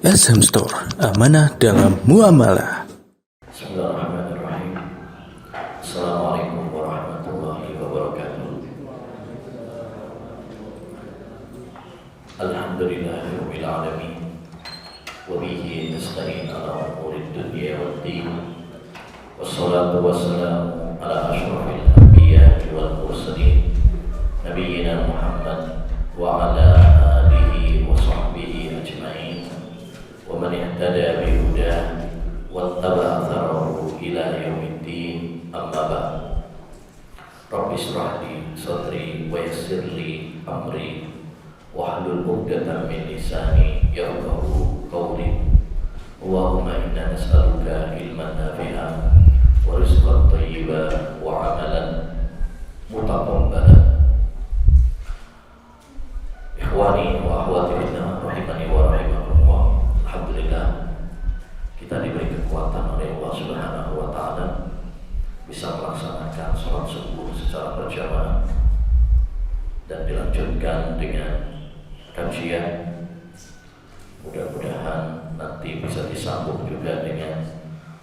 SM Store, amanah dalam muamalah. Bismillahirrahmanirrahim. Assalamualaikum warahmatullahi wabarakatuh. Alhamdulillahirabbil alamin. Wa bihi nasta'in ala umurid dunya waddin. Wassalatu wassalamu ala asyrafil anbiya'i wal mursalin nabiyyina Muhammad wa ala alihi wa sahbihi ajma'in. Wa man ihtada bi hudahu wattaba atharahu ila yaumiddin, amma ba'd. Rabbi shrah li sadri wa yassir li amri wahlul 'uqdatam min lisani yafqahu qawli. Allahumma inna nas'aluka ilman nafi'an wa rizqan thayyiban wa 'amalan mutaqabbalan. Ikhwani wa akhwati fillah rahimani wa rahimakumullah. Alhamdulillah, kita diberi kekuatan oleh Allah Subhanahu wa taala bisa melaksanakan sholat subuh secara berjamaah dan dilanjutkan dengan kajian. Mudah-mudahan nanti bisa disambung juga dengan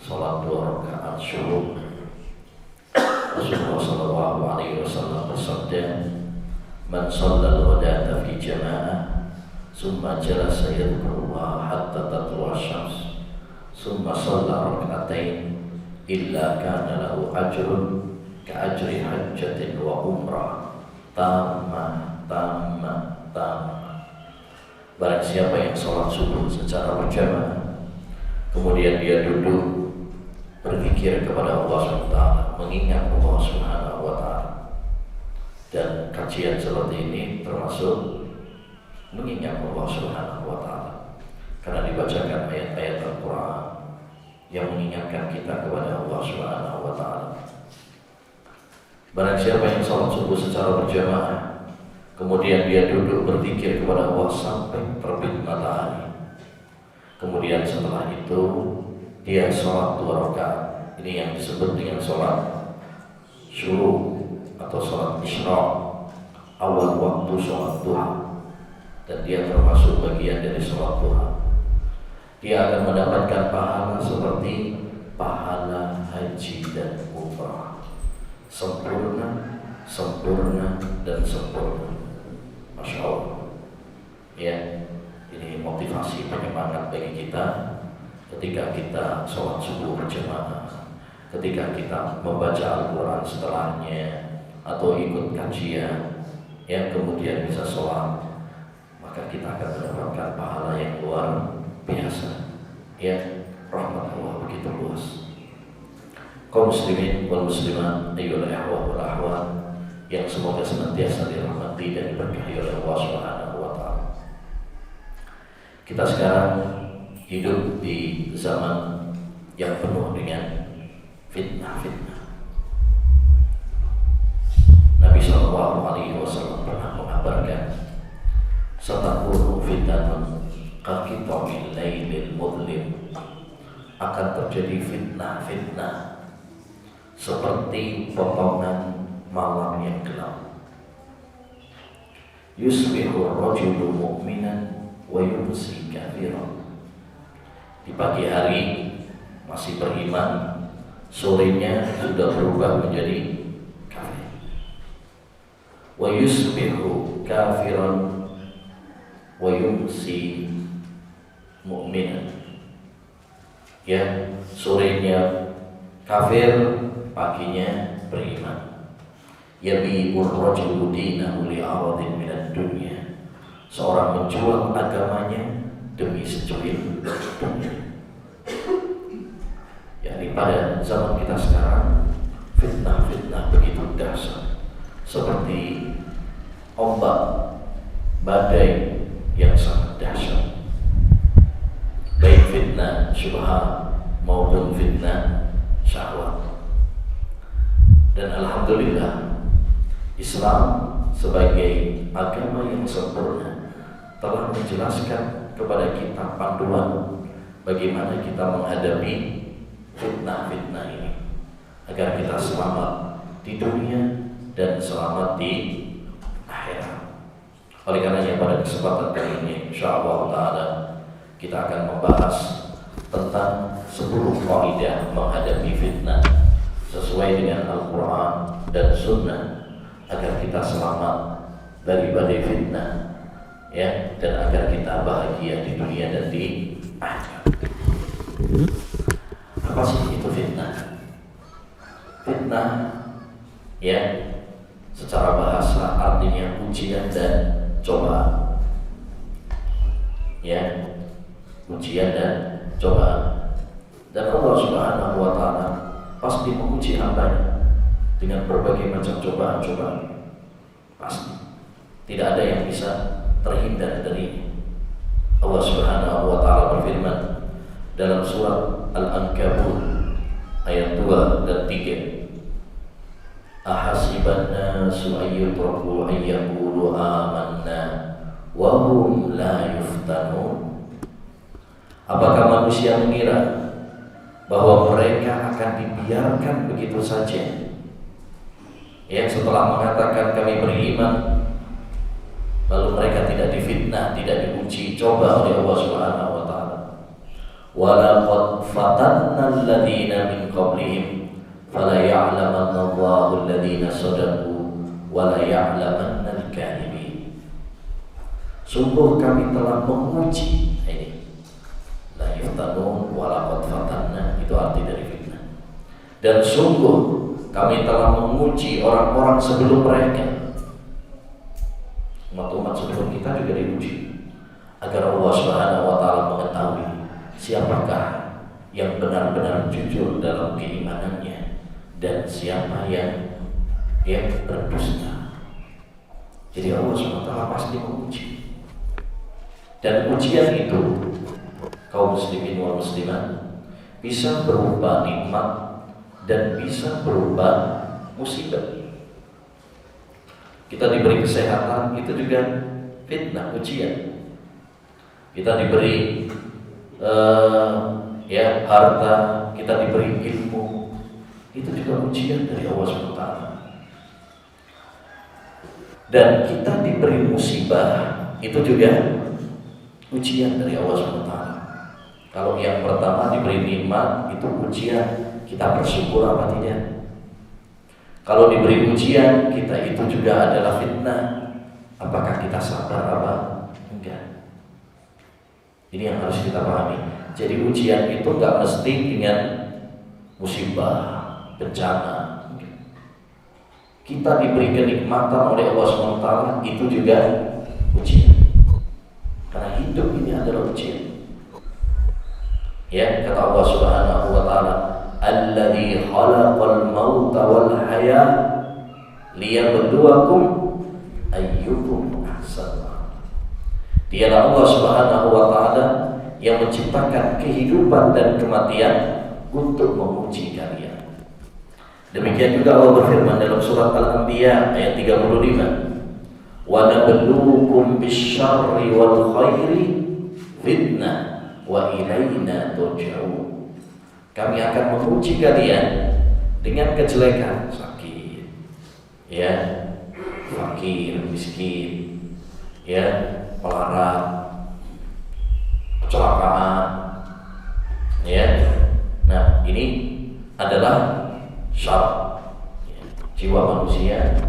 sholat 2 rakaat syuruk. Rasulullah sallallahu alaihi wasallam bersabda, "Man shallal ghadata fi jamaah, summa jalasa yadhkurullah hatta tatlu'a asy-syams, summa shalla rak'atain, illa kana lahu ajrun ka ajri hajjatin wa umrah tamma." Barang siapa yang sholat subuh secara berjamaah, kemudian dia duduk berpikir kepada Allah SWT, mengingat Allah Subhanahu wa taala. Dan kajian seperti ini termasuk mengingat Allah Subhanahu wa taala, karena dibacakan ayat-ayat Al-Quran yang mengingatkan kita kepada Allah Subhanahu wa taala. Barang siapa yang sholat subuh secara berjamaah, kemudian dia duduk berzikir kepada Allah sampai terbit matahari, kemudian setelah itu dia sholat 2 rakaat. Ini yang disebut dengan sholat syuruk atau sholat isyraq, awal waktu sholat duha, dan dia termasuk bagian dari sholat duha. Dia akan mendapatkan pahala seperti pahala haji dan umrah, sempurna, dan sempurna. Masya Allah. Ya, ini motivasi penyemangat bagi kita ketika kita sholat subuh berjamaah, ketika kita membaca Al-Quran setelahnya atau ikut kajian, yang kemudian bisa sholat, maka kita akan mendapatkan pahala yang luar biasa. Ya, rahmat Allah begitu luas. Kaum muslimin wal muslimat, ayyuhal ikhwah wal akhwat, yang semoga senantiasa dirahmati dan diberkahi oleh Allah Subhanahu wa taala. Kita sekarang hidup di zaman yang penuh dengan fitnah-fitnah. Nabi sallallahu alaihi wasallam pernah mengabarkan, "Satakunu fitnatun kaqita'il lailil mudlim." Akan terjadi fitnah-fitnah seperti potongan malam yang gelap. Yusbihu ar-rajulu mu'minan wa yumsi kafiran. Di pagi hari masih beriman, sorenya sudah berubah menjadi kafir. Wa yusbihu kafiran wa yumsi mu'minan. Ya, sorenya kafir, paginya beriman. Yabi'ur rajulu dinahu li'aradin minad dunya. Seorang menjual agamanya demi secuil dunia. Yani pada zaman kita sekarang, fitnah-fitnah begitu dahsyat, seperti ombak badai yang sangat dahsyat. Baik fitnah syubhat maupun fitnah syahwat. Dan alhamdulillah, Islam sebagai agama yang sempurna telah menjelaskan kepada kita panduan bagaimana kita menghadapi fitnah-fitnah ini, agar kita selamat di dunia dan selamat di akhirat. Oleh karenanya pada kesempatan kali ini, insyaallah taala kita akan membahas tentang 10 kaidah menghadapi fitnah sesuai dengan Al-Quran dan Sunnah agar kita selamat dari badai fitnah, ya, dan agar kita bahagia di dunia dan di akhirat. Apa sih itu fitnah? Fitnah, ya, secara bahasa artinya ujian dan cobaan. Ya, ujian dan cobaan. Dan Allah Subhanahu wa Ta'ala pasti menguji hambanya dengan berbagai macam cobaan-cobaan. Pasti tidak ada yang bisa terhindar dari. Allah Subhanahu wa Ta'ala berfirman dalam surat Al-Ankabut ayat 2 dan 3. Ahasiban nasu ayyutraku ayyaqulu amanna wa hum la yuftanun. Apakah manusia mengira bahwa mereka akan dibiarkan begitu saja, yang setelah mengatakan kami beriman, lalu mereka tidak difitnah, tidak diuji, coba oleh Allah Subhanahu wa Ta'ala. Walaqad fatanna alladziina min qablihim fala ya'lamanna Allahu alladziina shadaqu wa la ya'lamanna al-kadhibin. Sungguh kami telah menguji, ini la yuftanun walaqad fatanna, itu arti dari fitnah. Dan sungguh kami telah menguji orang-orang sebelum mereka. Umat-umat sebelum kita juga diuji agar Allah Subhanahu wa Ta'ala mengetahui siapakah yang benar-benar jujur dalam keimanannya dan siapa yang berdusta. Jadi Allah Subhanahu wa Ta'ala pasti menguji. Dan ujian itu kaum muslimin wal muslimat bisa berupa nikmat dan bisa berupa musibah. Kita diberi kesehatan, itu juga fitnah, ujian. Kita diberi harta, kita diberi ilmu, itu juga ujian dari Allah SWT. Dan kita diberi musibah, itu juga ujian dari Allah SWT. Kalau yang pertama diberi nikmat, itu ujian, kita bersyukur apa tidak? Kalau diberi ujian, kita itu juga adalah fitnah. Apakah kita sabar apa? Enggak. Ini yang harus kita pahami. Jadi ujian itu enggak mesti dengan musibah, bencana. Kita diberi kenikmatan oleh Allah SWT, itu juga ujian. Karena hidup ini adalah ujian. Ya, kata Allah Subhanahu wa Ta'ala, alladzi khalaqal mauta wal hayata liyabluwakum ayyukum ahsanu amala. Dialah Allah Subhanahu wa Ta'ala yang menciptakan kehidupan dan kematian untuk menguji kalian. Demikian juga Allah berfirman dalam surat Al-Anbiya ayat 35, wa nabluukum bisyarri wal khairi fitnah wa ilaina turja'un. Kami akan menguji kalian dengan kejelekan, sakit, ya, fakir, miskin, ya, melarat, kecelakaan, ya. Nah, ini adalah syarat. Jiwa manusia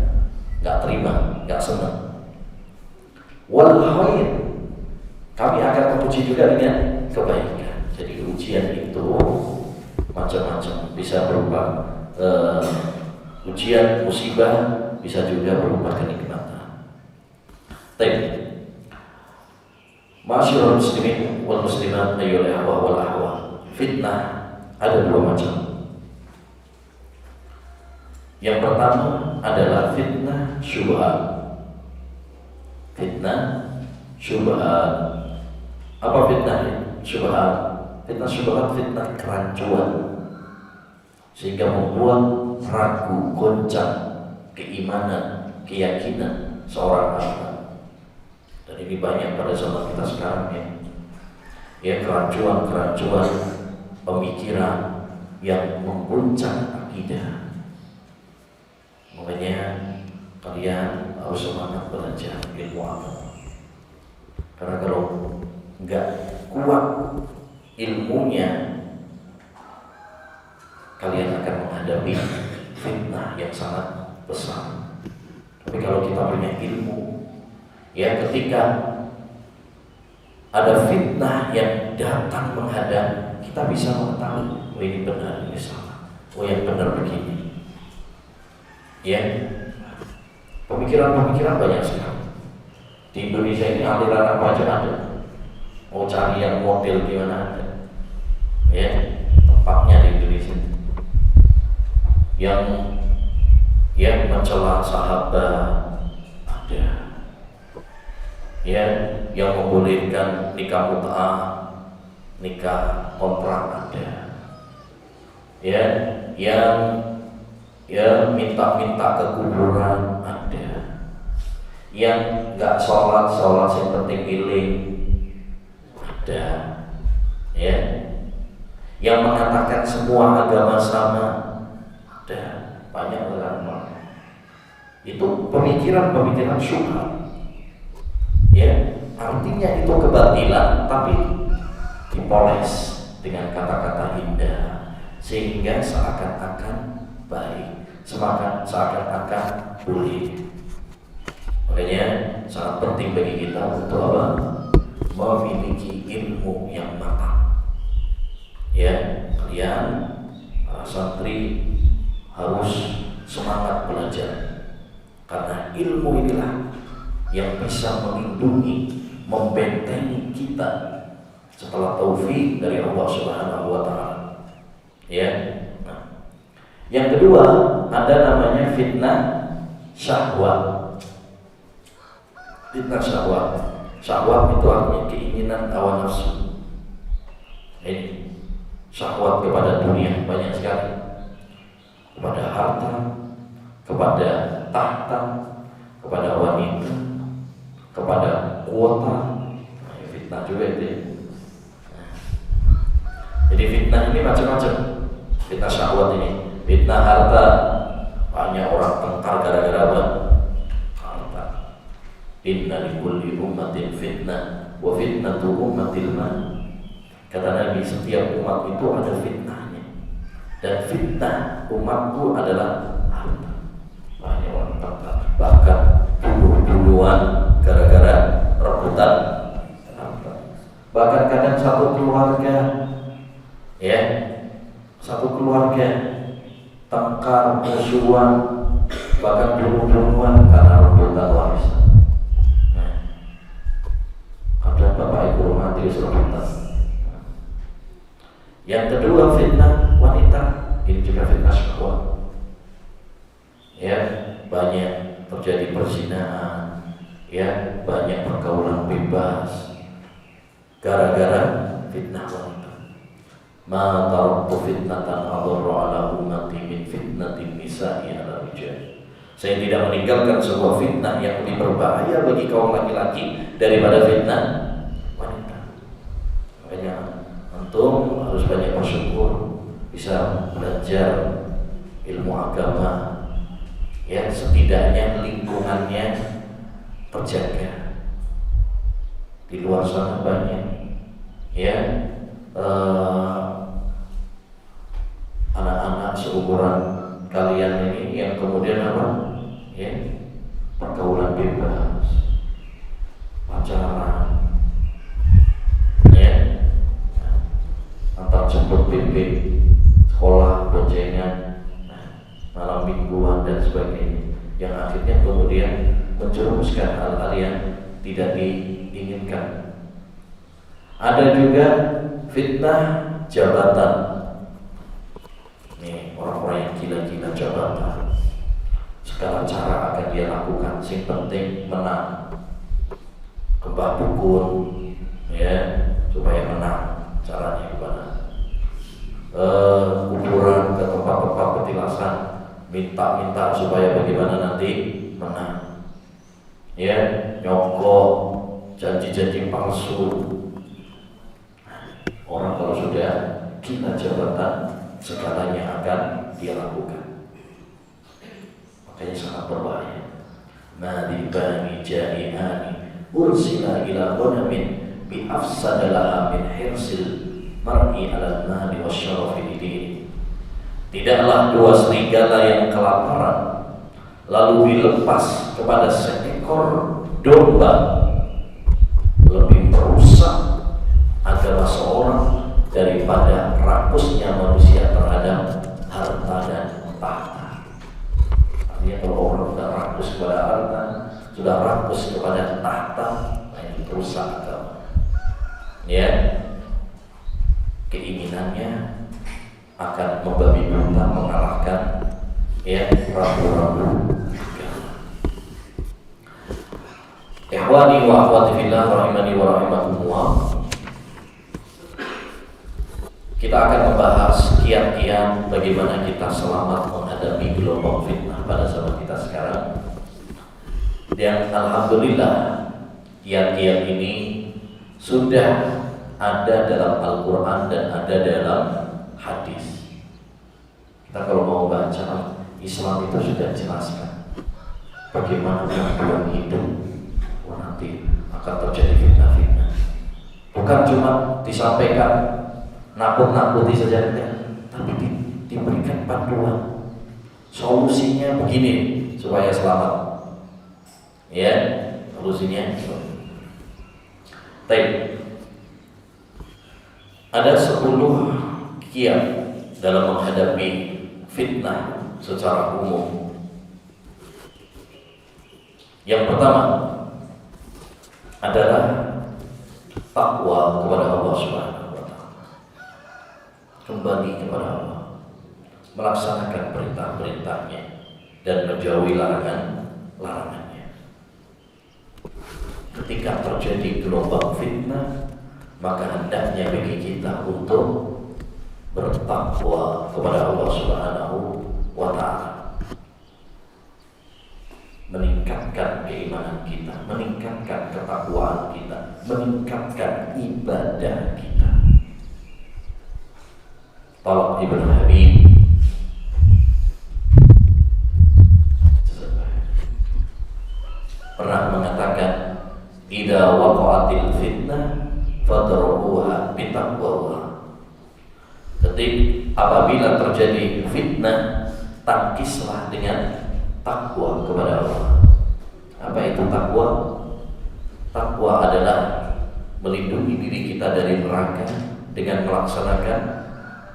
nggak terima, nggak senang. Wal khair, kami akan menguji juga dengan kebaikan. Jadi ujian itu macam-macam, bisa berupa ujian, musibah, bisa juga berupa kenikmatan. Baik, Masyarul muslimin wal muslimat ayyul ahwa wal ahwa. Fitnah ada dua macam. Yang pertama adalah fitnah syubhat. Fitnah syubhat. Apa fitnah syubhat? Fitnah syubhat, fitnah kerancuan, sehingga membuat ragu, goncang keimanan, keyakinan seorang hamba. Dan ini banyak pada zaman kita sekarang, ya, kerancuan pemikiran yang mengguncang akidah. Makanya kalian harus semangat belajar ilmu agama. Karena kalau enggak kuat ilmunya, kalian akan menghadapi fitnah yang sangat besar. Tapi kalau kita punya ilmu, ya ketika ada fitnah yang datang menghadap, kita bisa mengetahui, oh ini benar, ini salah, oh yang benar begini. Ya, pemikiran-pemikiran banyak sekali. Di Indonesia ini aliran apa aja ada. Mau cari yang model gimana ada. Ya, tempatnya di Indonesia. Yang mencela sahabat ada. Ya, yang membolehkan nikah mut'ah, nikah kontrak ada. Ya, yang minta-minta ke kuburan ada. Yang nggak sholat yang penting pilih ada. Ya, yang mengatakan semua agama sama ada, banyak ulama. Itu pemikiran syubhat. Ya, artinya itu kebatilan tapi dipoles dengan kata-kata indah sehingga seakan-akan baik, seakan-akan boleh. Makanya sangat penting bagi kita untuk apa? Memiliki ilmu yang matang. Ya, kalian para santri harus semangat belajar, karena ilmu inilah yang bisa melindungi, membentengi kita setelah taufik dari Allah Subhanahu wa taala. Ya. Nah, yang kedua ada namanya fitnah syahwat. Fitnah syahwat. Syahwat itu artinya keinginan hawa nafsu. Ini syahwat kepada dunia banyak sekali, kepada harta, kepada tahta, kepada wanita, kepada kuota. Fitnah juga itu. Jadi fitnah ini macam-macam. Fitnah syahwat ini, fitnah harta. Banyak orang tengkar gara-gara apa? Harta. Inna likulli ummatin fitnah wa fitnatu ummatil mal. Kata Nabi, setiap umat itu ada fitnahnya, dan fitnah umatku adalah harta. Banyak orang tengkar, bahkan bunuh-bunuhan gara-gara rebutan harta. Bahkan kadang satu keluarga, ya, satu keluarga tengkar, musuhan, bahkan bunuh-bunuhan karena rebutan warisan. Nah, ada bapak ibu mati rebutan. Yang kedua fitnah wanita, ini juga fitnah syahwat. Ya, banyak terjadi perzinahan, ya, banyak pergaulan bebas gara-gara fitnah wanita. Ma taraktu fitnatan adharra ala ummati min fitnatin nisa'i ala rijal. Saya tidak meninggalkan sebuah fitnah yang lebih berbahaya bagi kaum laki-laki daripada fitnah wanita. Makanya antum harus banyak bersyukur bisa belajar ilmu agama, ya, setidaknya lingkungannya terjaga. Di luar sana banyak, ya, anak-anak seumuran kalian ini yang kemudian apa? Ya, pergaulan bebas, pacaran, ya, antar jemput bimbing, sekolah, boncengan, malam mingguan dan sebagainya, yang akhirnya kemudian menjerumuskan hal-hal yang tidak diinginkan. Ada juga fitnah jabatan. Nih, orang-orang yang gila-gila jabatan, segala cara akan dia lakukan, yang penting menang, kebak dukun, ya, supaya menang. Caranya gimana? Kuburan, ke tempat-tempat petilasan, minta supaya bagaimana nanti menang. Ya, nyokok, janji-janji palsu. Orang kalau sudah gila jabatan, segalanya akan dia lakukan. Makanya sangat berbahaya. Madibani ja'ihani ursila ila ghanamin bi afsadalaha min hirsil mar'i 'alal mali wasyarafi lidin. Tidaklah dua serigala yang kelaparan lalu dilepas kepada seekor domba lebih merusak agama seorang daripada rakusnya manusia terhadap harta dan tahta. Artinya kalau orang sudah rakus kepada harta, sudah rakus kepada tahta, itu rusak agama. Ya, keinginannya akan membabi buta mengalahkan ya rabu-rabu. Ikhwani wa akhwati fillah rahimani wa rahimakumullah. Kita akan membahas kiat-kiat bagaimana kita selamat menghadapi gelombang fitnah pada zaman kita sekarang. Dan alhamdulillah kiat-kiat ini sudah ada dalam Al-Quran dan ada dalam hadis. Kita kalau mau baca Islam itu sudah jelaskan bagaimana dalam hidup nanti akan terjadi fitnah-fitnah. Bukan cuma disampaikan nakut-nakuti saja, tapi diberikan panduan. Solusinya begini supaya selamat. Ya, solusinya. Baik. Ada 10 kiat dalam menghadapi fitnah secara umum. Yang pertama adalah takwa kepada Allah Subhanahu wa taala. Kembali kepada Allah, melaksanakan perintah-perintahnya dan menjauhi larangannya. Ketika terjadi gelombang fitnah, maka hendaknya bagi kita untuk bertakwa kepada Allah Subhanahu wa taala. Meningkatkan keimanan kita, meningkatkan ketakwaan kita, meningkatkan ibadah kita. Talaq Ibn Habib pernah mengatakan, "Idza waqa'atil fitnah fadruha bitaqwallah." Apabila terjadi fitnah, tangkislah dengan takwa kepada Allah. Apa itu takwa? Takwa adalah melindungi diri kita dari neraka dengan melaksanakan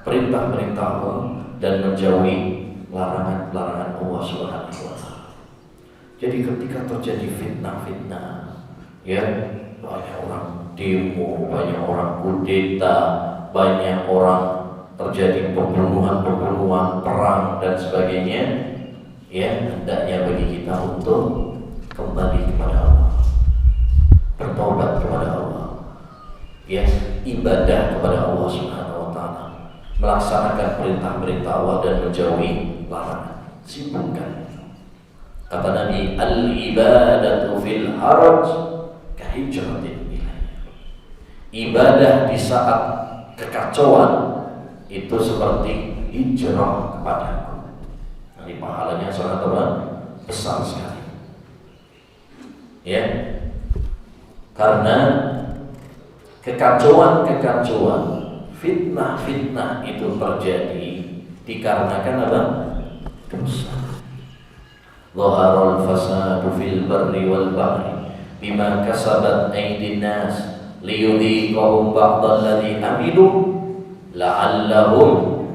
perintah-perintah Allah dan menjauhi larangan-larangan Allah Subhanahu wa taala. Jadi ketika terjadi fitnah-fitnah, ya, banyak orang demo, banyak orang kudeta, banyak orang terjadi pembunuhan, perang dan sebagainya, ya, hendaknya bagi kita untuk kembali kepada Allah, bertobat kepada Allah, ya, ibadah kepada Allah Subhanahu wa taala, melaksanakan perintah-perintah Allah dan menjauhi larangan. Sibukkan. Kata Nabi, al-ibadatu fil haraj kahijratin ilayya. Ibadah di saat kekacauan itu seperti hijrah kepadaku. Nanti pahalanya sangat besar sekali. Ya, karena kekacauan, fitnah itu terjadi dikarenakan apa? Dosa. Zaharul fasadu fil barri wal bahri bima kasabat aydin nas liyudhiqahum ba'dal ladzi amilu la'allahum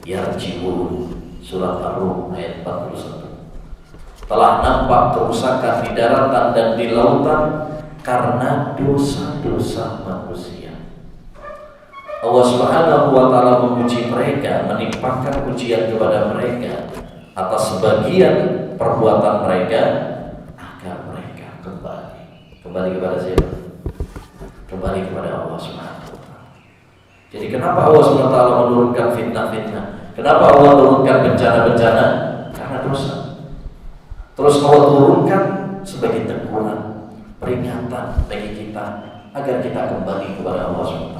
yarji'un. Surat Ar-Rum ayat 41. Telah nampak kerusakan di daratan dan di lautan karena dosa-dosa manusia. Allah Subhanahu wa taala memuji mereka, menimpakan pujian kepada mereka atas sebagian perbuatan mereka agar mereka kembali kepada siapa? Kembali kepada Allah Subhanahu wa taala. Jadi kenapa Allah Subhanahu wa taala menurunkan fitnah-fitnah? Kenapa Allah turunkan bencana-bencana? Karena dosa. Terus Allah turunkan sebagai teguran, peringatan bagi kita agar kita kembali kepada Allah SWT.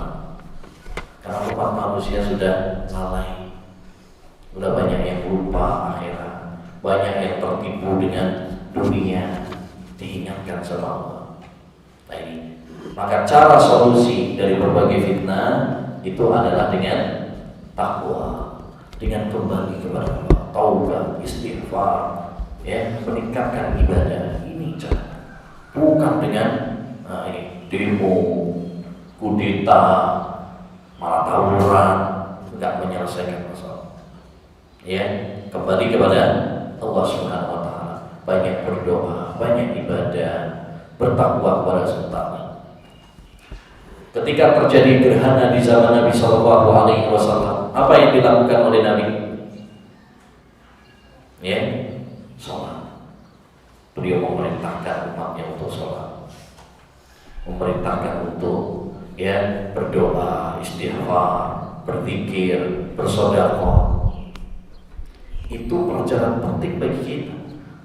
Karena umat manusia sudah lalai, sudah banyak yang lupa akhirat, banyak yang tertipu dengan dunia, diingatkan sama Allah. Nah ini, maka cara solusi dari berbagai fitnah itu adalah dengan takwa, dengan kembali kepada Allah, taubat, istighfar, ya, meningkatkan ibadah. Ini cara. Bukan dengan ini demo, kudeta, malah tawuran, tidak menyelesaikan masalah. Ya, kembali kepada Allah Subhanahu wa taala. Banyak berdoa, banyak ibadah, bertakwa kepada Sultan. Ketika terjadi gerhana di zaman Nabi Shallallahu Alaihi Wasallam, apa yang dilakukan oleh Nabi? Ya, sholat. Beliau memerintahkan umatnya untuk sholat, memerintahkan untuk ya berdoa, istighfar, berzikir, bersedekah. Itu pelajaran penting bagi kita,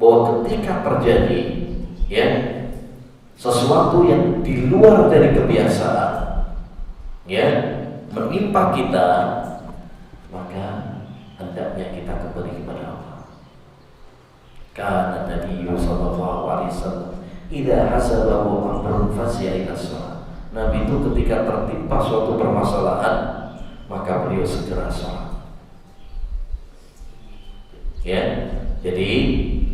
bahwa ketika terjadi ya sesuatu yang di luar dari kebiasaan, ya, menimpa kita, maka hendaknya kita kembali kepada Allah. Karena Nabi sallallahu alaihi wasallam idza hasabahu amrun fasi'a ila shalah. Nabi itu ketika tertimpa suatu permasalahan, maka beliau segera sholat. Ya, jadi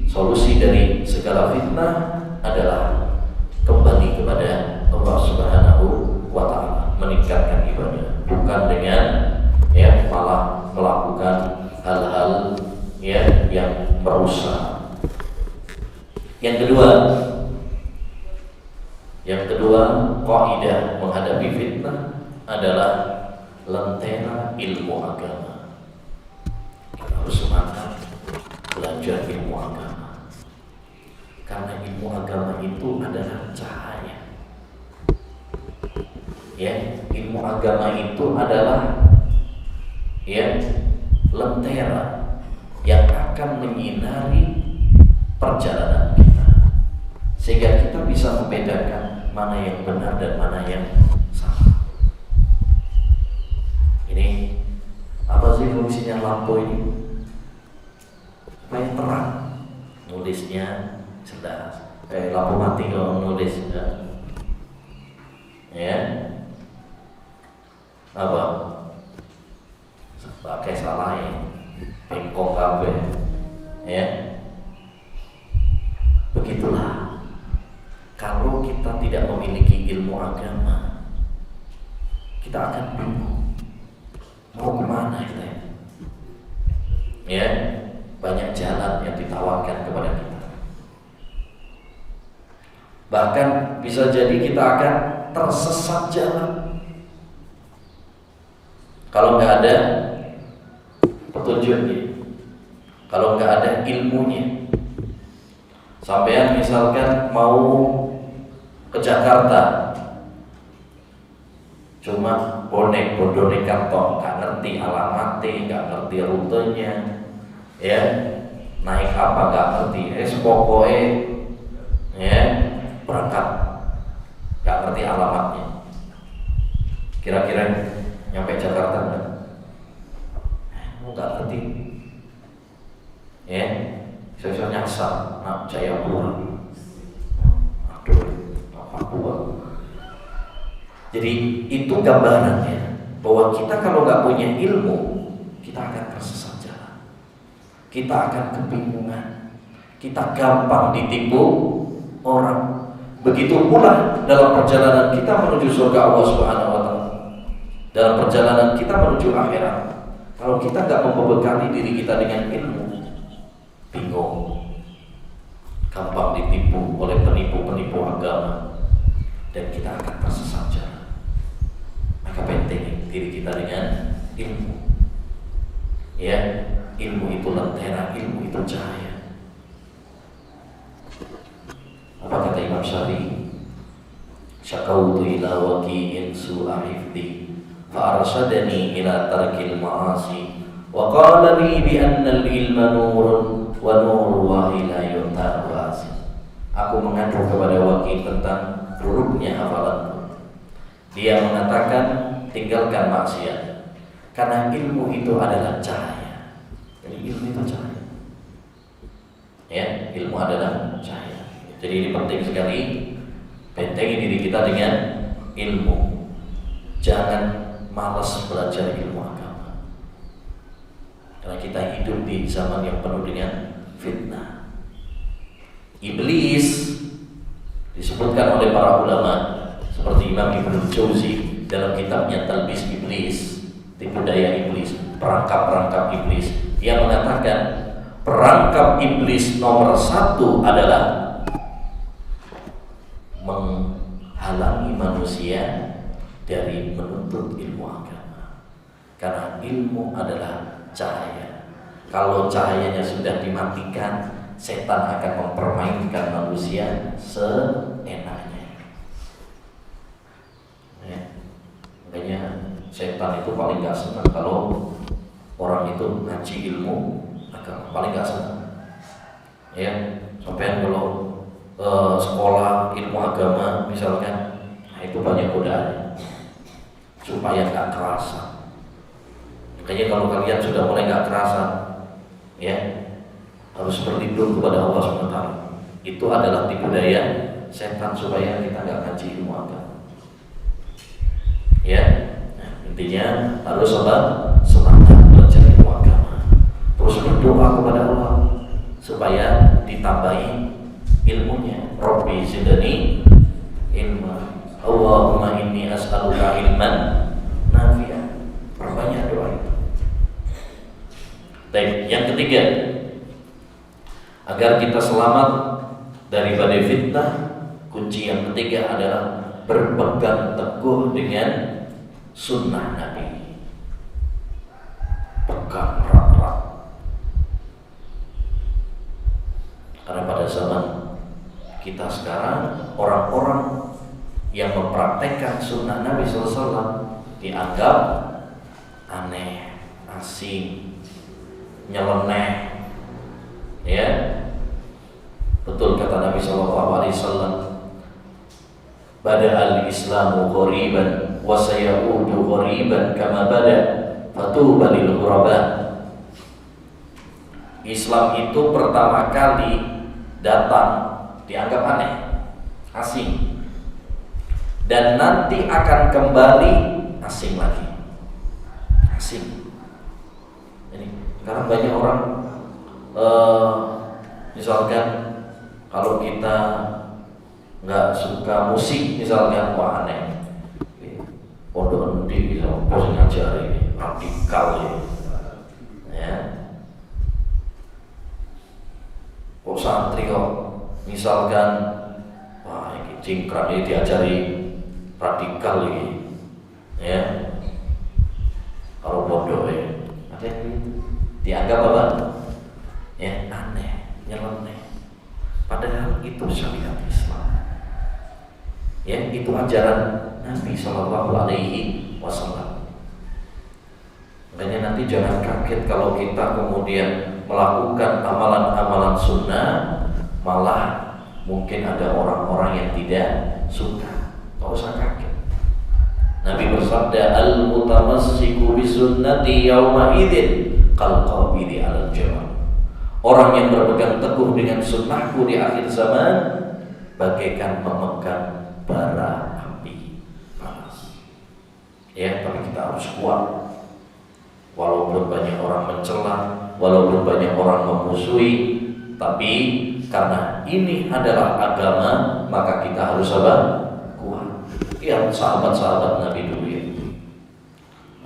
solusi dari segala fitnah adalah kembali kepada Allah Subhanahu wa taala, meningkatkan ibadah, bukan dengan ya malah melakukan hal-hal ya yang merusak. Yang kedua, kaidah menghadapi fitnah adalah lentera ilmu agama. Kita harus semangat belajar ilmu agama, karena ilmu agama itu adalah cahaya. Ya, ilmu agama itu adalah ya lentera yang akan menyinari perjalanan kita, sehingga kita bisa membedakan mana yang benar dan mana yang salah. Ini apa sih fungsinya lampu ini? Supaya terang, nulisnya jelas. Lampu mati kalau nulis ya apa pakai salah ya bengkok kabeh ya. Begitulah kalau kita tidak memiliki ilmu agama, kita akan bingung mau kemana kita ya. Banyak jalan yang ditawarkan kepada kita, bahkan bisa jadi kita akan tersesat jalan kalau nggak ada petunjuknya, kalau nggak ada ilmunya. Sampean misalkan mau ke Jakarta, cuma bonek tonton, nggak ngerti alamatnya, nggak ngerti rutenya, ya naik apa nggak ngerti, pokoknya ya berangkat, nggak ngerti alamatnya. Kira-kira nyampe Jakarta nggak? Nggak ngerti, ya saya nyasar, nak Jayapura, aduh, Papua. Jadi itu gambarannya bahwa kita kalau nggak punya ilmu, kita akan tersesat jalan, kita akan kebingungan, kita gampang ditipu orang. Begitu pula dalam perjalanan kita menuju surga Allah Subhanahu wa taala, dalam perjalanan kita menuju akhirat, kalau kita nggak membekali diri kita dengan ilmu, bingung, gampang ditipu oleh penipu-penipu agama, dan kita akan tersesat jalan. Maka penting diri kita dengan ilmu. Ya, ilmu itu lentera, ilmu itu cahaya. Apa kata Imam Syafi'i? Syakautu ila waqi'in su'a hifdi fa arsyadani ila tarkil ma'asi wa qala li bi anna al-ilma nurun wa nuru wahi la yu'ta wasi. Aku mengadu kepada Waqi tentang buruknya hafalanku. Dia mengatakan tinggalkan maksiat, karena ilmu itu adalah cahaya. Jadi ilmu itu cahaya. Ya, ilmu adalah cahaya. Jadi ini penting sekali, bentengi diri kita dengan ilmu. Jangan malas belajar ilmu agama. Karena kita hidup di zaman yang penuh dengan fitnah. Iblis disebutkan oleh para ulama seperti Imam Ibnu Jauzi dalam kitabnya Talbis Iblis, tipu daya iblis, perangkap-perangkap iblis. Dia mengatakan perangkap iblis nomor satu adalah menghalangi manusia dari menuntut ilmu agama. Karena ilmu adalah cahaya. Kalau cahayanya sudah dimatikan, setan akan mempermainkan manusia seenaknya. Ya. Makanya setan itu paling gak senang kalau orang itu ngaji ilmu agama, paling gak senang. Ya, sampai kalau sekolah ilmu agama misalkan, nah itu banyak godaan supaya gak kerasa. Makanya kalau kalian sudah mulai gak kerasa, ya harus berlindung kepada Allah SWT. Itu adalah tipu daya setan supaya kita nggak ngaji ilmu agama. Ya, nah, intinya harus semangat belajar ilmu agama. Terus berdoa kepada Allah supaya ditambahi ilmunya. Rabbi zidni ilma. Allahumma inni as'aluka ilman nafi'an. Perbanyak doa itu. Baik, yang ketiga, agar kita selamat dari badai fitnah, kunci yang ketiga adalah berpegang teguh dengan sunnah Nabi. Pegang erat-erat. Karena pada zaman kita sekarang, orang-orang yang mempraktekkan sunnah Nabi SAW dianggap aneh, asing, nyeleneh. Ya, betul kata Nabi SAW, bada al-islamu ghoriban wa sayaudu ghoriban kama bada fatuba lil ghuraba. Islam itu pertama kali datang dianggap aneh, asing, dan nanti akan kembali asing lagi. Asing. Jadi sekarang banyak orang misalkan kalau kita nggak suka musik misalkan, wah aneh, pondok endi bisa pos ngajari radikal ya. Kok santri kok misalkan, wah ini cingkrang ini diajari radikal ini ya. Kalau pondok ya ada yang dianggap apa? Ya, aneh, nyeleneh. Padahal itu syariat Islam. Ya, itu ajaran Nabi SAW. Makanya nanti jangan kaget kalau kita kemudian melakukan amalan-amalan sunnah, malah mungkin ada orang-orang yang tidak suka. Tidak usah kaget. Nabi bersabda, al-mutamassiku bisunnati yawma idzin kal qabidi 'alal jamr. Orang yang berpegang teguh dengan sunnahku di akhir zaman bagaikan memegang bara api panas. Ya, tapi kita harus kuat. Walaupun banyak orang mencela, walaupun banyak orang memusuhi, tapi karena ini adalah agama, maka kita harus kuat. Ya, sahabat-sahabat Nabi dulu ya,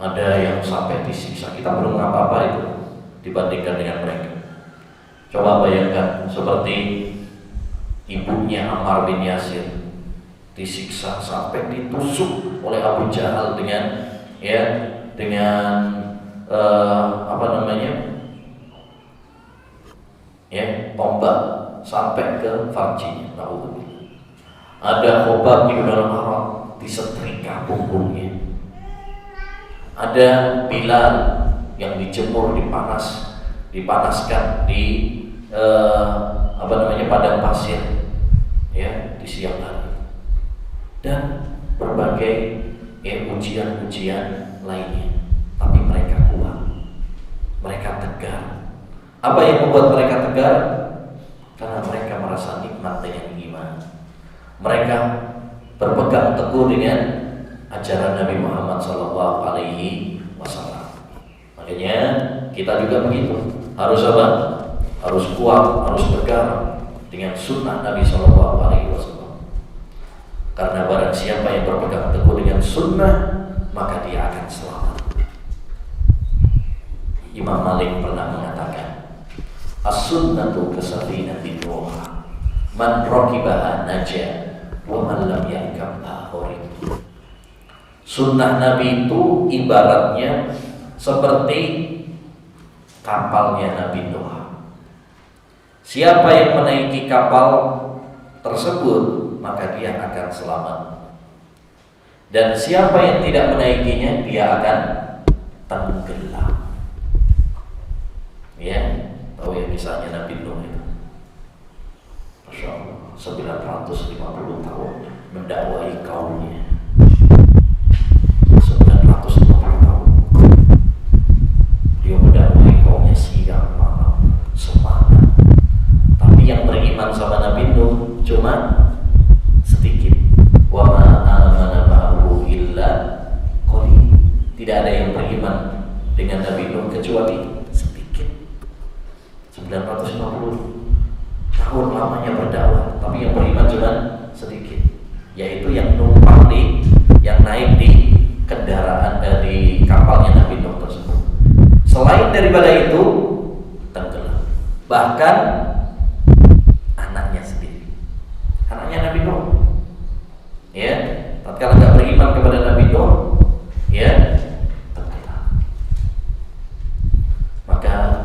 ada yang sampai disiksa, kita belum apa-apa itu dibandingkan dengan mereka. Coba bayangkan seperti ibunya Ammar bin Yasir disiksa sampai ditusuk oleh Abu Jahal dengan tombak sampai ke farjinya. Ada Khobab bin al-Arab disetrika punggungnya. Ada Bilal yang dijemur dipanaskan di padang pasir ya di siang hari, dan berbagai ujian-ujian lainnya. Tapi mereka kuat, mereka tegar. Apa yang membuat mereka tegar? Karena mereka merasa nikmat dengan iman. Mereka berpegang teguh dengan ajaran Nabi Muhammad SAW. Makanya kita juga begitu. Harus apa? Harus kuat, harus tegar dengan sunnah Nabi SAW. Karena barang siapa yang berpegang teguh dengan sunnah, maka dia akan selamat. Imam Malik pernah mengatakan, as-sunnatu kasafinatin Nuh, man rakibaha najah, wa man lam yarkabha hurik. Sunnah Nabi itu ibaratnya seperti kapalnya Nabi Nuh. Siapa yang menaiki kapal tersebut, maka dia akan selamat. Dan siapa yang tidak menaikinya, dia akan tenggelam. Ya, tahu ya kisahnya Nabi Nuh itu. Masya Allah, 950 tahun mendakwai kaumnya. 950 tahun dia mendakwai kaumnya siang malam semangat. Tapi yang beriman sama Nabi Nuh cuma sedikit. Wa ma amana ma'ahu illa qalil. Tidak ada yang beriman dengan Nabi Nuh kecuali 950 tahun lamanya berdakwah, tapi yang beriman cuma sedikit, yaitu yang numpang yang naik di kendaraan dari kapalnya Nabi Nuh tersebut. Selain daripada itu, tenggelam. Bahkan anaknya sendiri, anaknya Nabi Nuh, ya, tatkala nggak beriman kepada Nabi Nuh, ya,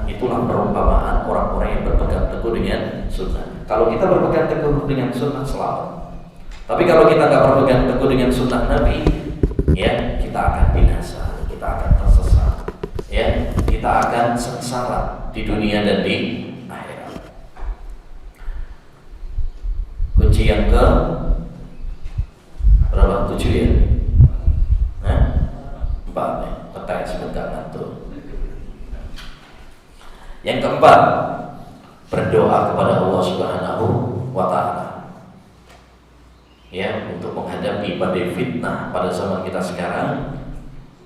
itulah perumpamaan orang-orang yang berpegang teguh dengan sunnah. Kalau kita berpegang teguh dengan sunnah, selamat. Tapi kalau kita nggak berpegang teguh dengan sunnah Nabi, ya, kita akan binasa, kita akan tersesat, ya, kita akan sengsara di dunia dan di akhirat. Kunci yang ke berapa? 7 ya? 4 ya? Petai sebentar ngantuk. Yang keempat, berdoa kepada Allah Subhanahu wa Ta'ala, ya, untuk menghadapi badai fitnah pada zaman kita sekarang.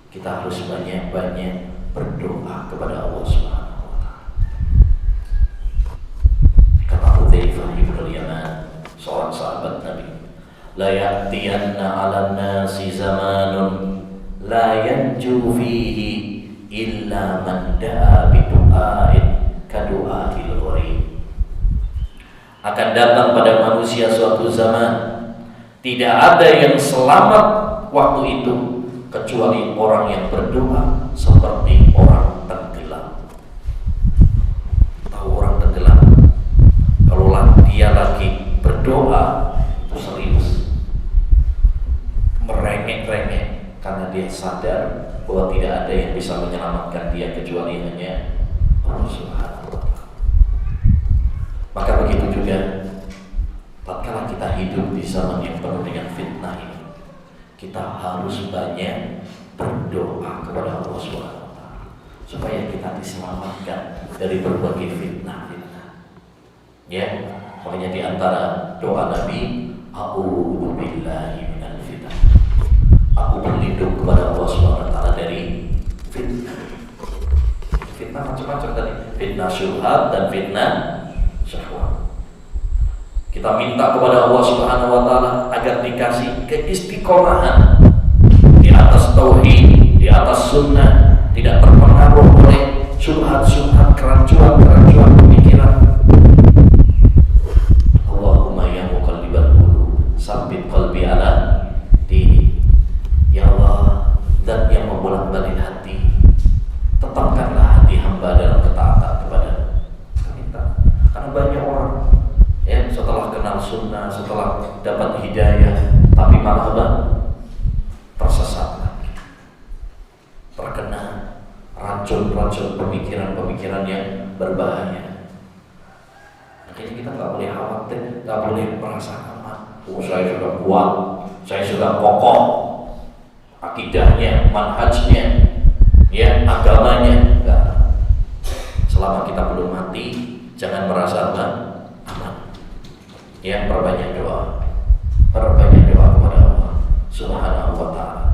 Kita harus banyak-banyak berdoa kepada Allah Subhanahu wa Ta'ala. Kata Hudzaifah bin Yaman, seorang sahabat Nabi, la ya'tiyanna 'alan nasi zamanun la yanju fihi illa man da'a bidu'ain kadu'ail ghurib. Akan datang pada manusia suatu zaman, tidak ada yang selamat waktu itu kecuali orang yang berdoa seperti orang tenggelam. Tahu orang tenggelam? Kalau dia lagi berdoa itu serius, merengek-rengek, karena dia sadar bahwa tidak ada yang bisa menyelamatkan dia kecuali hanya Allah Subhanahu wa Ta'ala. Maka begitu juga tatkala kita hidup di zaman yang penuh dengan fitnah ini, kita harus banyak berdoa kepada Allah Subhanahu wa Ta'ala supaya kita diselamatkan dari berbagai fitnah-fitnah. Ya, makanya di antara doa Nabi, a'udzu billahi minal fitnah. Aku berlindung kepada Allah Subhanahu wa Ta'ala dari fitnah. Fitnah macam-macam tadi, fitnah syubhat dan fitnah syahwat. Kita minta kepada Allah Subhanahu wa Ta'ala agar dikasih keistiqomahan di atas tauhid, di atas sunnah, tidak terpengaruh oleh syubhat-syubhat, kerancuan-kerancuan pemikiran. Allahumma ya muqallibal qulub, tsabbit qalbi ala dinik. Ya Allah, Zat yang membolak-balik hati, tetapkanlah hati hamba dalam ketaatan kepada kita. Karena banyak orang, ya, setelah kenal sunnah, setelah dapat hidayah, tapi malah apa? Tersesat lagi, terkena racun-racun pemikiran-pemikiran yang berbahaya. Makanya kita nggak boleh khawatir, nggak boleh merasa aman. Oh, saya sudah kuat, saya sudah kokoh, akidahnya, manhajnya, ya, agamanya. Enggak. Selama kita belum mati, jangan merasa aman. Ya, perbanyak doa kepada Allah Subhanahu wa Ta'ala.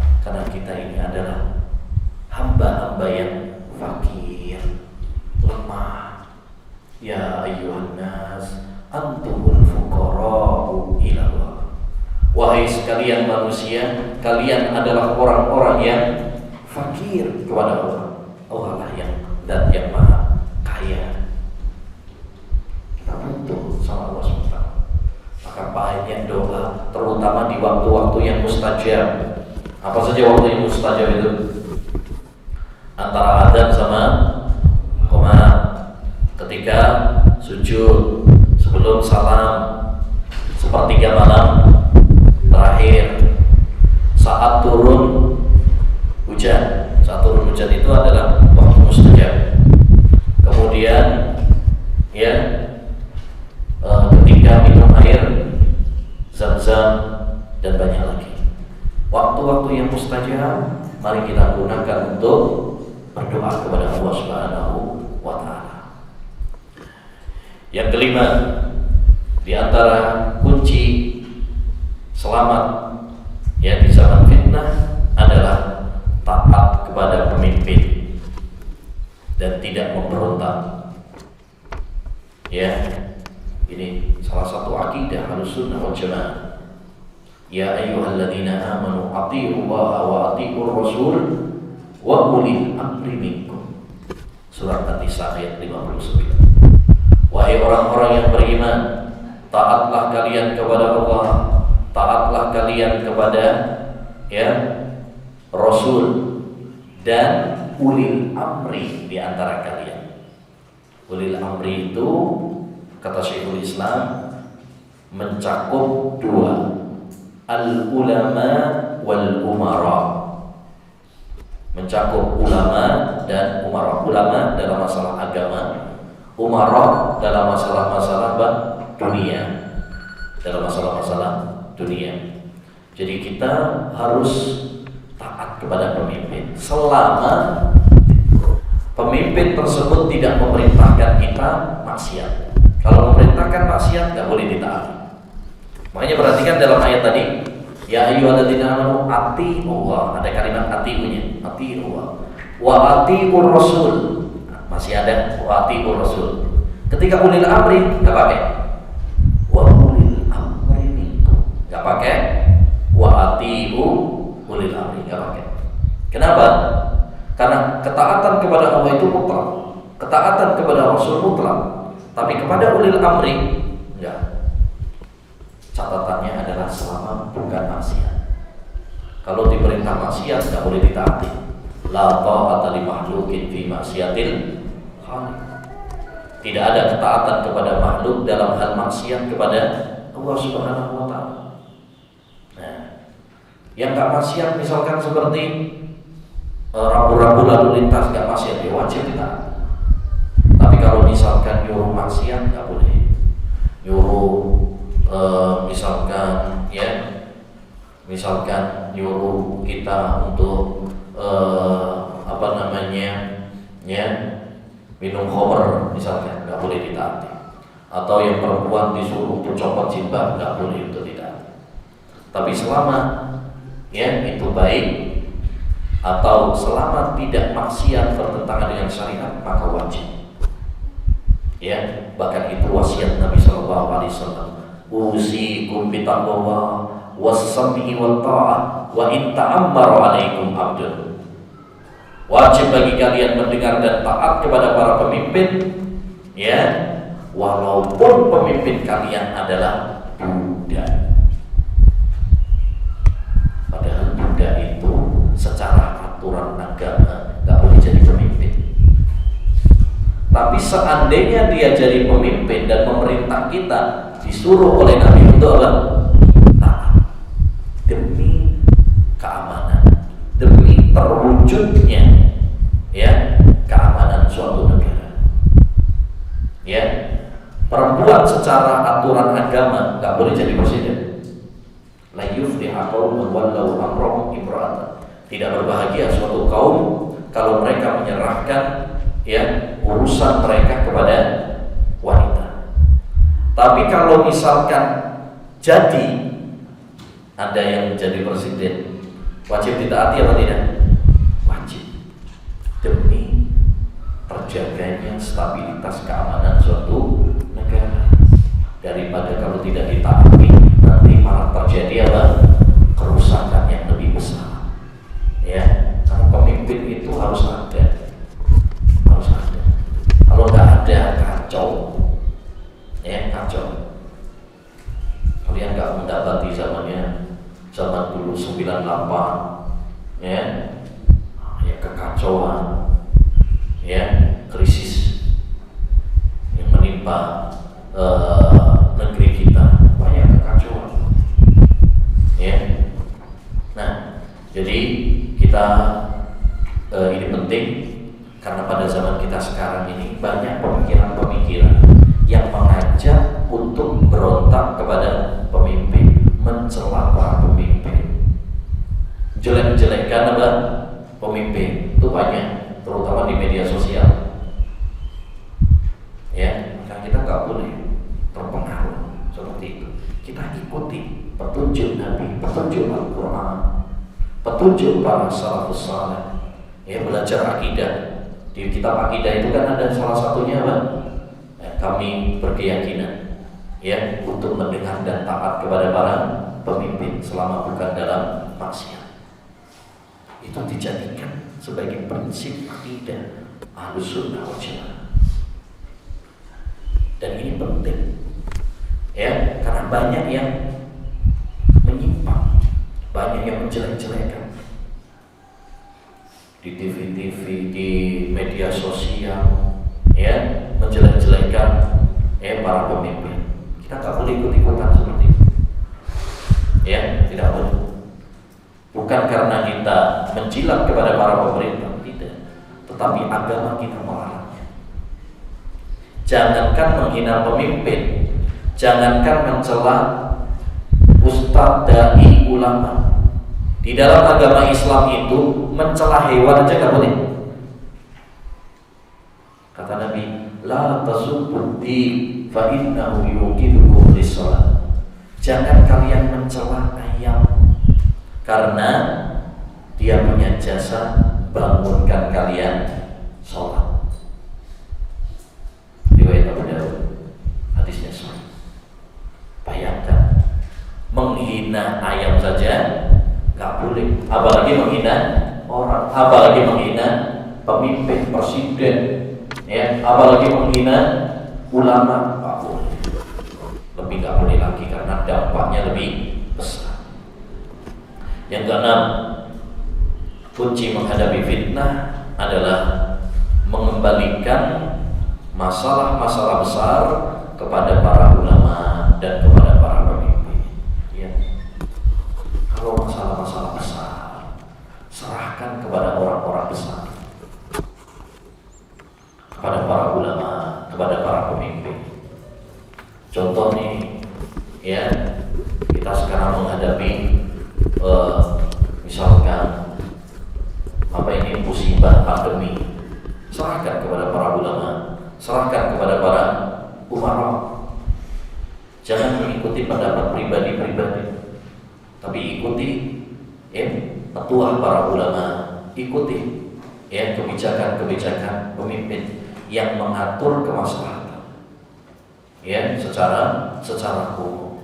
kalian manusia, kalian adalah orang-orang yang fakir kepada Allah. Allah lah yang dan yang maha kaya. Kita butuh sama Allah SWT. Maka banyak doa, terutama di waktu-waktu yang mustajab. Apa saja waktu yang mustajab itu? Antara adzan sama qomat, ketika sujud, sebelum salam, sepertiga malam terakhir, saat turun hujan. Saat turun hujan itu adalah waktu mustajab. Kemudian ya, ketika minum air Zam-zam dan banyak lagi. Waktu-waktu yang mustajab mari kita gunakan untuk berdoa kepada Allah Subhanahu wa taala. Yang kelima, di antara kunci selamat ya di zaman fitnah adalah taat kepada pemimpin dan tidak memberontak. Ya, ini salah satu akidah Ahlussunnah wal Jamaah. Ya ayyuhalladzina amanu athi'ullaha wa athi'ur rasul wa ulil amri minkum. Surat An-Nisa ayat 59. Wahai orang-orang yang beriman, taatlah kalian kepada Allah, taatlah kalian kepada ya Rasul dan ulil amri di antara kalian. Ulil amri itu kata Syekhul Islam mencakup dua, al-ulama wal umara. Mencakup ulama dan umara. Ulama dalam masalah agama, umara dalam masalah-masalah dunia. Dalam masalah-masalah dunia. Jadi kita harus taat kepada pemimpin selama pemimpin tersebut tidak memerintahkan kita maksiat. Kalau memerintahkan maksiat nggak boleh ditaati. Makanya perhatikan dalam ayat tadi, ya ayyuhalladzina amanu atiiullah, ada kalimat atiunya, atiiullah. Wa atiur rasul. Masih ada wa atiur rasul. Ketika ulil amri enggak pakai. Wa ulil amri minkum. Enggak pakai. Wa atiu ulil amri enggak pakai. Kenapa? Karena ketaatan kepada Allah itu mutlak. Ketaatan kepada Rasul mutlak. Tapi kepada ulil amri enggak. Catatannya adalah selama bukan maksiat. Kalau diperintah maksiat enggak boleh ditaati. La ta'ata li makhluqin fi maksiatil khaliq. Tidak ada ketaatan kepada makhluk dalam hal maksiat kepada Allah Subhanahu wa taala. Nah, yang enggak maksiat misalkan seperti rambu-rambu lalu lintas enggak maksiat, ya wajib ditaati. Tapi kalau misalkan nyuruh maksiat enggak boleh. Nyuruh misalkan nyuruh kita untuk minum khamr misalkan nggak boleh ditaati, atau yang perempuan disuruh untuk copot jilbab nggak boleh untuk ditaati. Tapi selama ya itu baik atau selama tidak maksiat bertentangan dengan syariat maka wajib. Ya, bahkan itu wasiat Nabi Shallallahu Alaihi Wasallam. Usikum bitaqwa was-sam'i wat ta'ah wa in ta'ammara 'alaikum 'abdun. Wajib bagi kalian mendengar dan taat kepada para pemimpin, ya, walaupun pemimpin kalian adalah budak. Padahal budak itu secara aturan agama nggak boleh jadi pemimpin. Tapi seandainya dia jadi pemimpin dan memerintah kita, disuruh oleh Nabi untuk apa? Taat. Demi keamanan, demi terwujudnya ya keamanan suatu negara. Ya, perempuan secara aturan agama nggak boleh jadi presiden. La yuflihu qaumun wallaw amrahum imra'atan. Tidak berbahagia suatu kaum kalau mereka menyerahkan ya urusan mereka kepada wanita. Tapi kalau misalkan jadi ada yang menjadi presiden, wajib ditaati atau tidak? Wajib, demi terjaganya stabilitas keamanan suatu negara. Daripada kalau tidak ditaati nanti malah terjadi apa? pemimpin itu harus ada. Kalau nggak ada, kacau. Ya, kacau. Kalian nggak mendapati zaman dulu 98, ya kekacauan, ya krisis yang menimpa negeri kita, banyak kekacauan, ya. Nah, jadi kita ini penting karena pada zaman kita sekarang ini banyak pemikiran-pemikiran yang mengajak untuk berontak kepada pemimpin, mencela para pemimpin, jelek-jelekkan pemimpin itu banyak, terutama di media sosial. Ya, maka kita nggak boleh terpengaruh seperti itu. Kita ikuti petunjuk Nabi, petunjuk Al-Quran, petunjuk para salafus saleh. Ya, belajar akidah. Di kitab akidah itu kan ada salah satunya apa? Kami berkeyakinan, ya, untuk mendengar dan taat kepada para pemimpin selama bukan dalam maksiat. Itu dijadikan sebagai prinsip akidah Ahlussunnah wal Jamaah. Dan ini penting, ya, karena banyak yang menyimpang, banyak yang menjelek-jelekan di TV-TV, di media sosial, ya, menjelek-jelekan para pemimpin. Kita nggak boleh ikut-ikutan seperti itu, ya, tidak boleh. Bukan karena kita menjilat kepada para pemerintah, tidak, tetapi agama kita melarangnya. Jangankan menghina pemimpin, jangankan mencela ustadz, dai, ulama. Di dalam agama Islam itu mencela hewan aja nggak boleh. Kata Nabi, la tasubbu fa innahu yuqidukum lis-shalah. Jangan kalian mencela ayam karena dia punya jasa bangunkan kalian sholat. Riwayat Abu Dawud, hadisnya sahih. Bayangkan, menghina ayam saja nggak boleh, apalagi menghina orang, apalagi menghina pemimpin, presiden, ya, apalagi menghina ulama, nggak boleh. Lebih nggak boleh lagi karena dampaknya lebih besar. Yang keenam, kunci menghadapi fitnah adalah mengembalikan masalah-masalah besar kepada para ulama dan kepada para pemimpin. Ya. Kalau masalah-masalah besar, serahkan kepada orang-orang besar, kepada para ulama, kepada para pemimpin. Contoh nih, ya, kita sekarang menghadapi misalkan musibah pandemi, serahkan kepada para ulama, serahkan kepada para umara. Jangan mengikuti pendapat pribadi-pribadi, tapi ikuti petuah para ulama, ikuti kebijakan-kebijakan pemimpin yang mengatur kemaslahatan secara umum.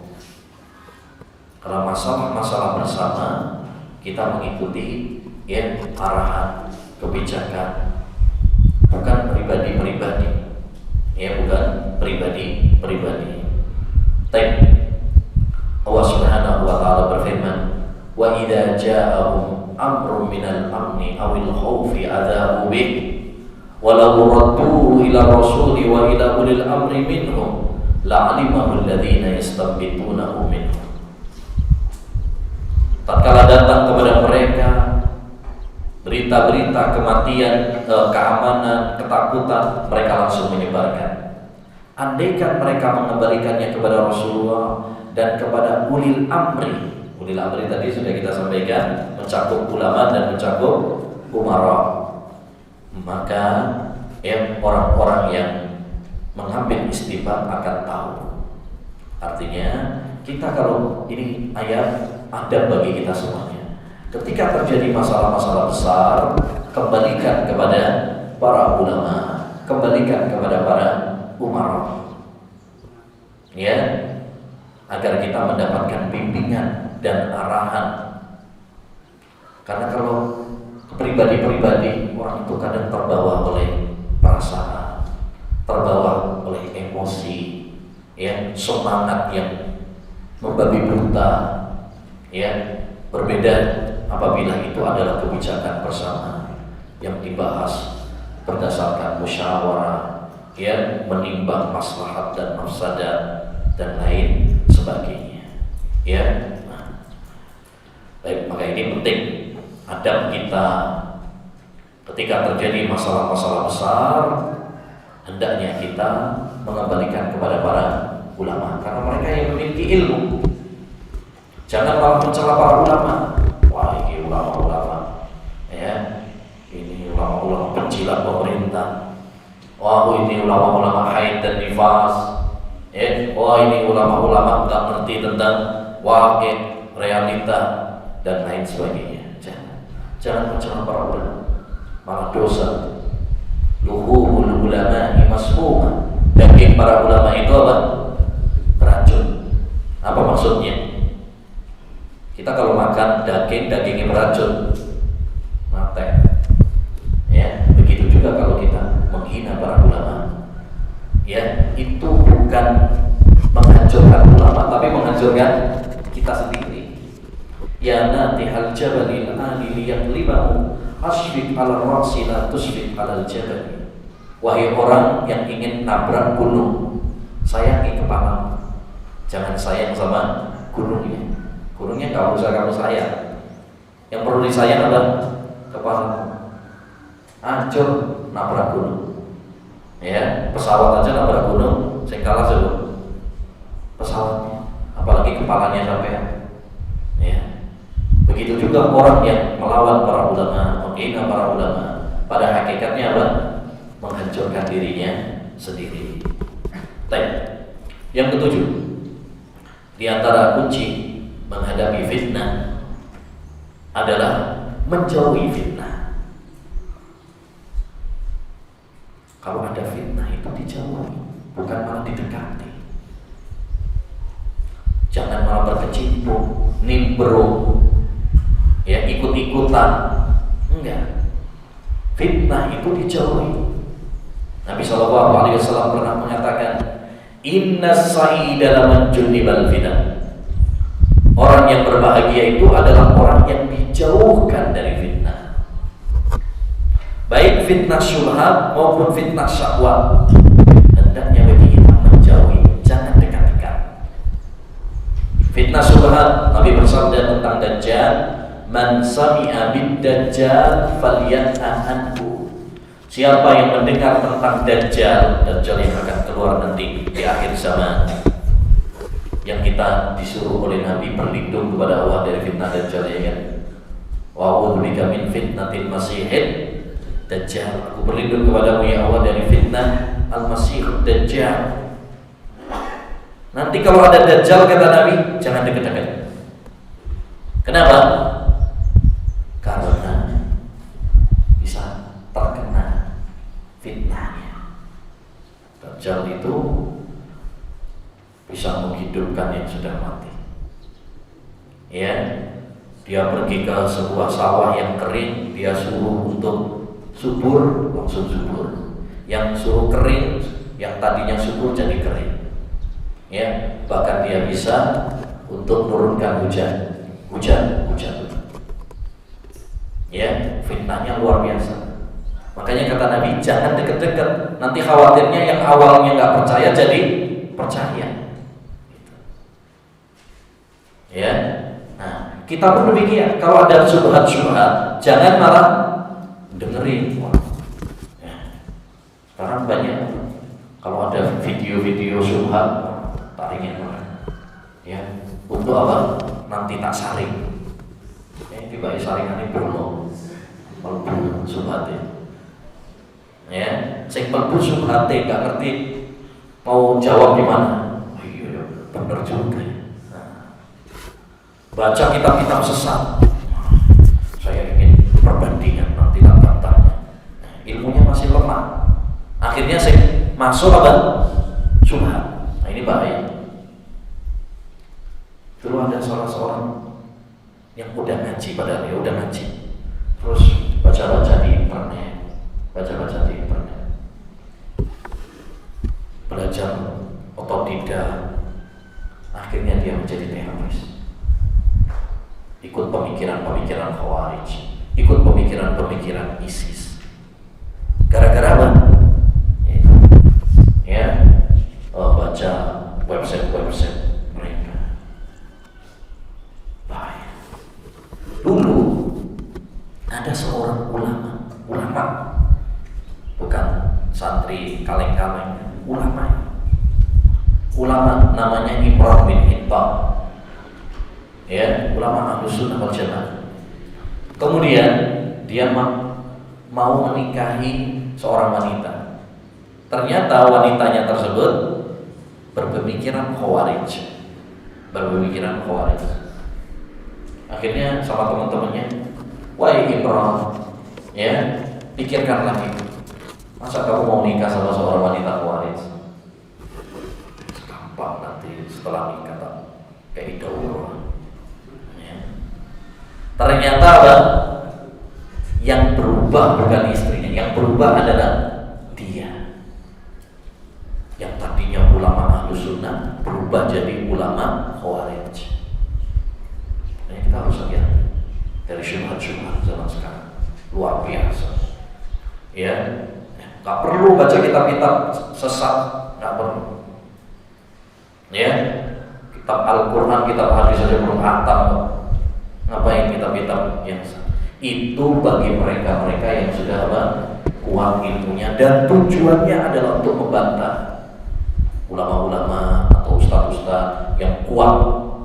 Kalau masalah bersama, kita mengikuti arahan kebijakan, bukan pribadi-pribadi, bukan pribadi-pribadi. Allah Subhanahu wa taala berfirman, "Wa idza ja'ahum amrun minal amni awil khaufi adzaa'u bih wa law radduhu ila rasuli wa ila ulil amri minhum la'alimahu alladziina yastanbitunahu minhum." Tatkala datang kepada mereka berita-berita kematian, keamanan, ketakutan, mereka langsung menyebarkan. Andaikan mereka mengembalikannya kepada Rasulullah dan kepada ulil amri. Ulil amri tadi sudah kita sampaikan, mencakup ulama dan mencakup umara. Maka orang-orang yang mengambil istinbat akan tahu. Artinya kita kalau ini ayat ada bagi kita semuanya. Ketika terjadi masalah-masalah besar, kembalikan kepada para ulama, kembalikan kepada para umara, agar kita mendapatkan bimbingan dan arahan. Karena kalau pribadi-pribadi, orang itu kadang terbawa oleh perasaan, terbawa oleh emosi, ya, semangat yang membabi buta, ya. Berbeda apabila itu adalah kebijakan bersama yang dibahas berdasarkan musyawarah, ya, menimbang maslahat dan mafsadat dan lain sebagainya, ya. Nah, baik, maka ini penting adab kita ketika terjadi masalah-masalah besar, hendaknya kita mengembalikan kepada para ulama karena mereka yang memiliki ilmu. Jangan malah mencela para ulama. Wah, ini ulama-ulama, ya, ini ulama-ulama pencilat pemerintah. Wah, ini ulama-ulama haid dan nifas. Wah, ini ulama-ulama nggak ngerti tentang wakil, realita dan lain sebagainya. Jangan mencela para ulama, malah dosa. Luhumul ulama masmumah. Daging para ulama itu apa? Beracun. Apa maksudnya? Kita kalau makan dagingnya beracun, mati. Ya, begitu juga kalau kita menghina para ulama. Ya, itu bukan menghancurkan ulama, tapi menghancurkan kita sendiri. Ya natihal jabalil alili yaqlibahu asfiq ala ra'si la tusfiq ala al-jabal. Wahai orang yang ingin nabrak gunung, sayangi kepala, jangan sayang sama gunungnya. Gunungnya gak usah kamu sayang. Yang perlu disayang adalah kepala. Hancur nabrak gunung. Ya, pesawat aja nabrak gunung, sing kalah sebelum pesawatnya, apalagi kepalanya sampai. Ya. Begitu juga orang yang melawan para ulama, menghina para ulama, pada hakikatnya apa? Menghancurkan dirinya sendiri. Baik. Yang ketujuh, di antara kunci menghadapi fitnah adalah menjauhi fitnah. Kalau ada fitnah itu dijauhi, bukan malah didekati. Jangan malah berkecimpung, nimbrung, ya, ikut-ikutan. Enggak. Fitnah itu dijauhi. Nabi SAW pernah mengatakan, Inna sa'ida laman junibal fitnah. Orang yang berbahagia itu adalah orang yang dijauhkan dari fitnah. Baik fitnah syubhat maupun fitnah syahwat, hendaknya bagi kita menjauhi, jangan dekat-dekat. Fitnah syubhat, Nabi bersabda tentang Dajjal, man sami'a bid-dajjal falyanha anhu. Siapa yang mendengar tentang Dajjal yang akan keluar nanti di akhir zaman, yang kita disuruh oleh Nabi berlindung kepada Allah dari fitnah Dajjal, ya kan? Wa a'udzubika min fitnatil masiihid Dajjal. Aku berlindung kepadamu ya Allah dari fitnah al-Masih Dajjal. Nanti kalau ada Dajjal, kata Nabi, jangan dekat-dekat. Kenapa? Karena bisa terkena fitnahnya. Dajjal itu bisa menghidupkan yang sudah mati. Ya, dia pergi ke sebuah sawah yang kering, dia suruh untuk subur, langsung subur. Yang suruh kering, yang tadinya subur jadi kering. Ya, bahkan dia bisa untuk menurunkan hujan. Ya, fitnahnya luar biasa. Makanya kata Nabi, jangan deket-deket. Nanti khawatirnya yang awalnya nggak percaya jadi percaya. Ya, nah kita pun demikian. Kalau ada syubhat, jangan malah dengerin. Ya. Sekarang banyak. Kalau ada video-video syubhat, taringin orang. Ya, untuk apa? Nanti tak saring. Tiba saringan ini belum syubhat. Ya, sing pelbu syubhat nggak ngerti mau jawab gimana. Oh, iya, bener juga. Baca kitab-kitab sesat, saya ingin perbandingan, nanti tak tanya. Ilmunya masih lemah, akhirnya saya masuk apa? Syubhat. Nah, ini bahaya. Dulu ada seorang yang udah ngaji, padahal ya udah ngaji, terus baca pemikiran ISIS. Gara-gara apa? Ya, baca website mereka. Baik. Dulu ada seorang ulama, bukan santri kaleng-kaleng, ulama namanya Imran bin Hittam, ya, ulama Ahlus Sunnah wal Jamaah. Kemudian dia mau menikahi seorang wanita. Ternyata wanitanya tersebut berpemikiran Khawarij. Akhirnya sama teman-temannya, wahai Imran, ya, pikirkan lagi. Masa kamu mau nikah sama seorang wanita Khawarij? Gampang nanti setelah nikah kayak daurah. Ya. Ternyata apa? Yang berubah bukan istrinya, yang berubah adalah dia. Yang tadinya ulama Ahlus Sunnah berubah jadi ulama Khawarij. Nah, kita harus lihat dari syubhat-syubhat zaman sekarang luar biasa. Ya, nggak perlu baca kitab-kitab sesat, nggak perlu. Ya, kitab Al-Quran, kitab hadis saja belum hatam. Ngapain kitab-kitab yang sesat? Itu bagi mereka yang sudah kuat ilmunya dan tujuannya adalah untuk membantah ulama-ulama atau ustaz-ustaz yang kuat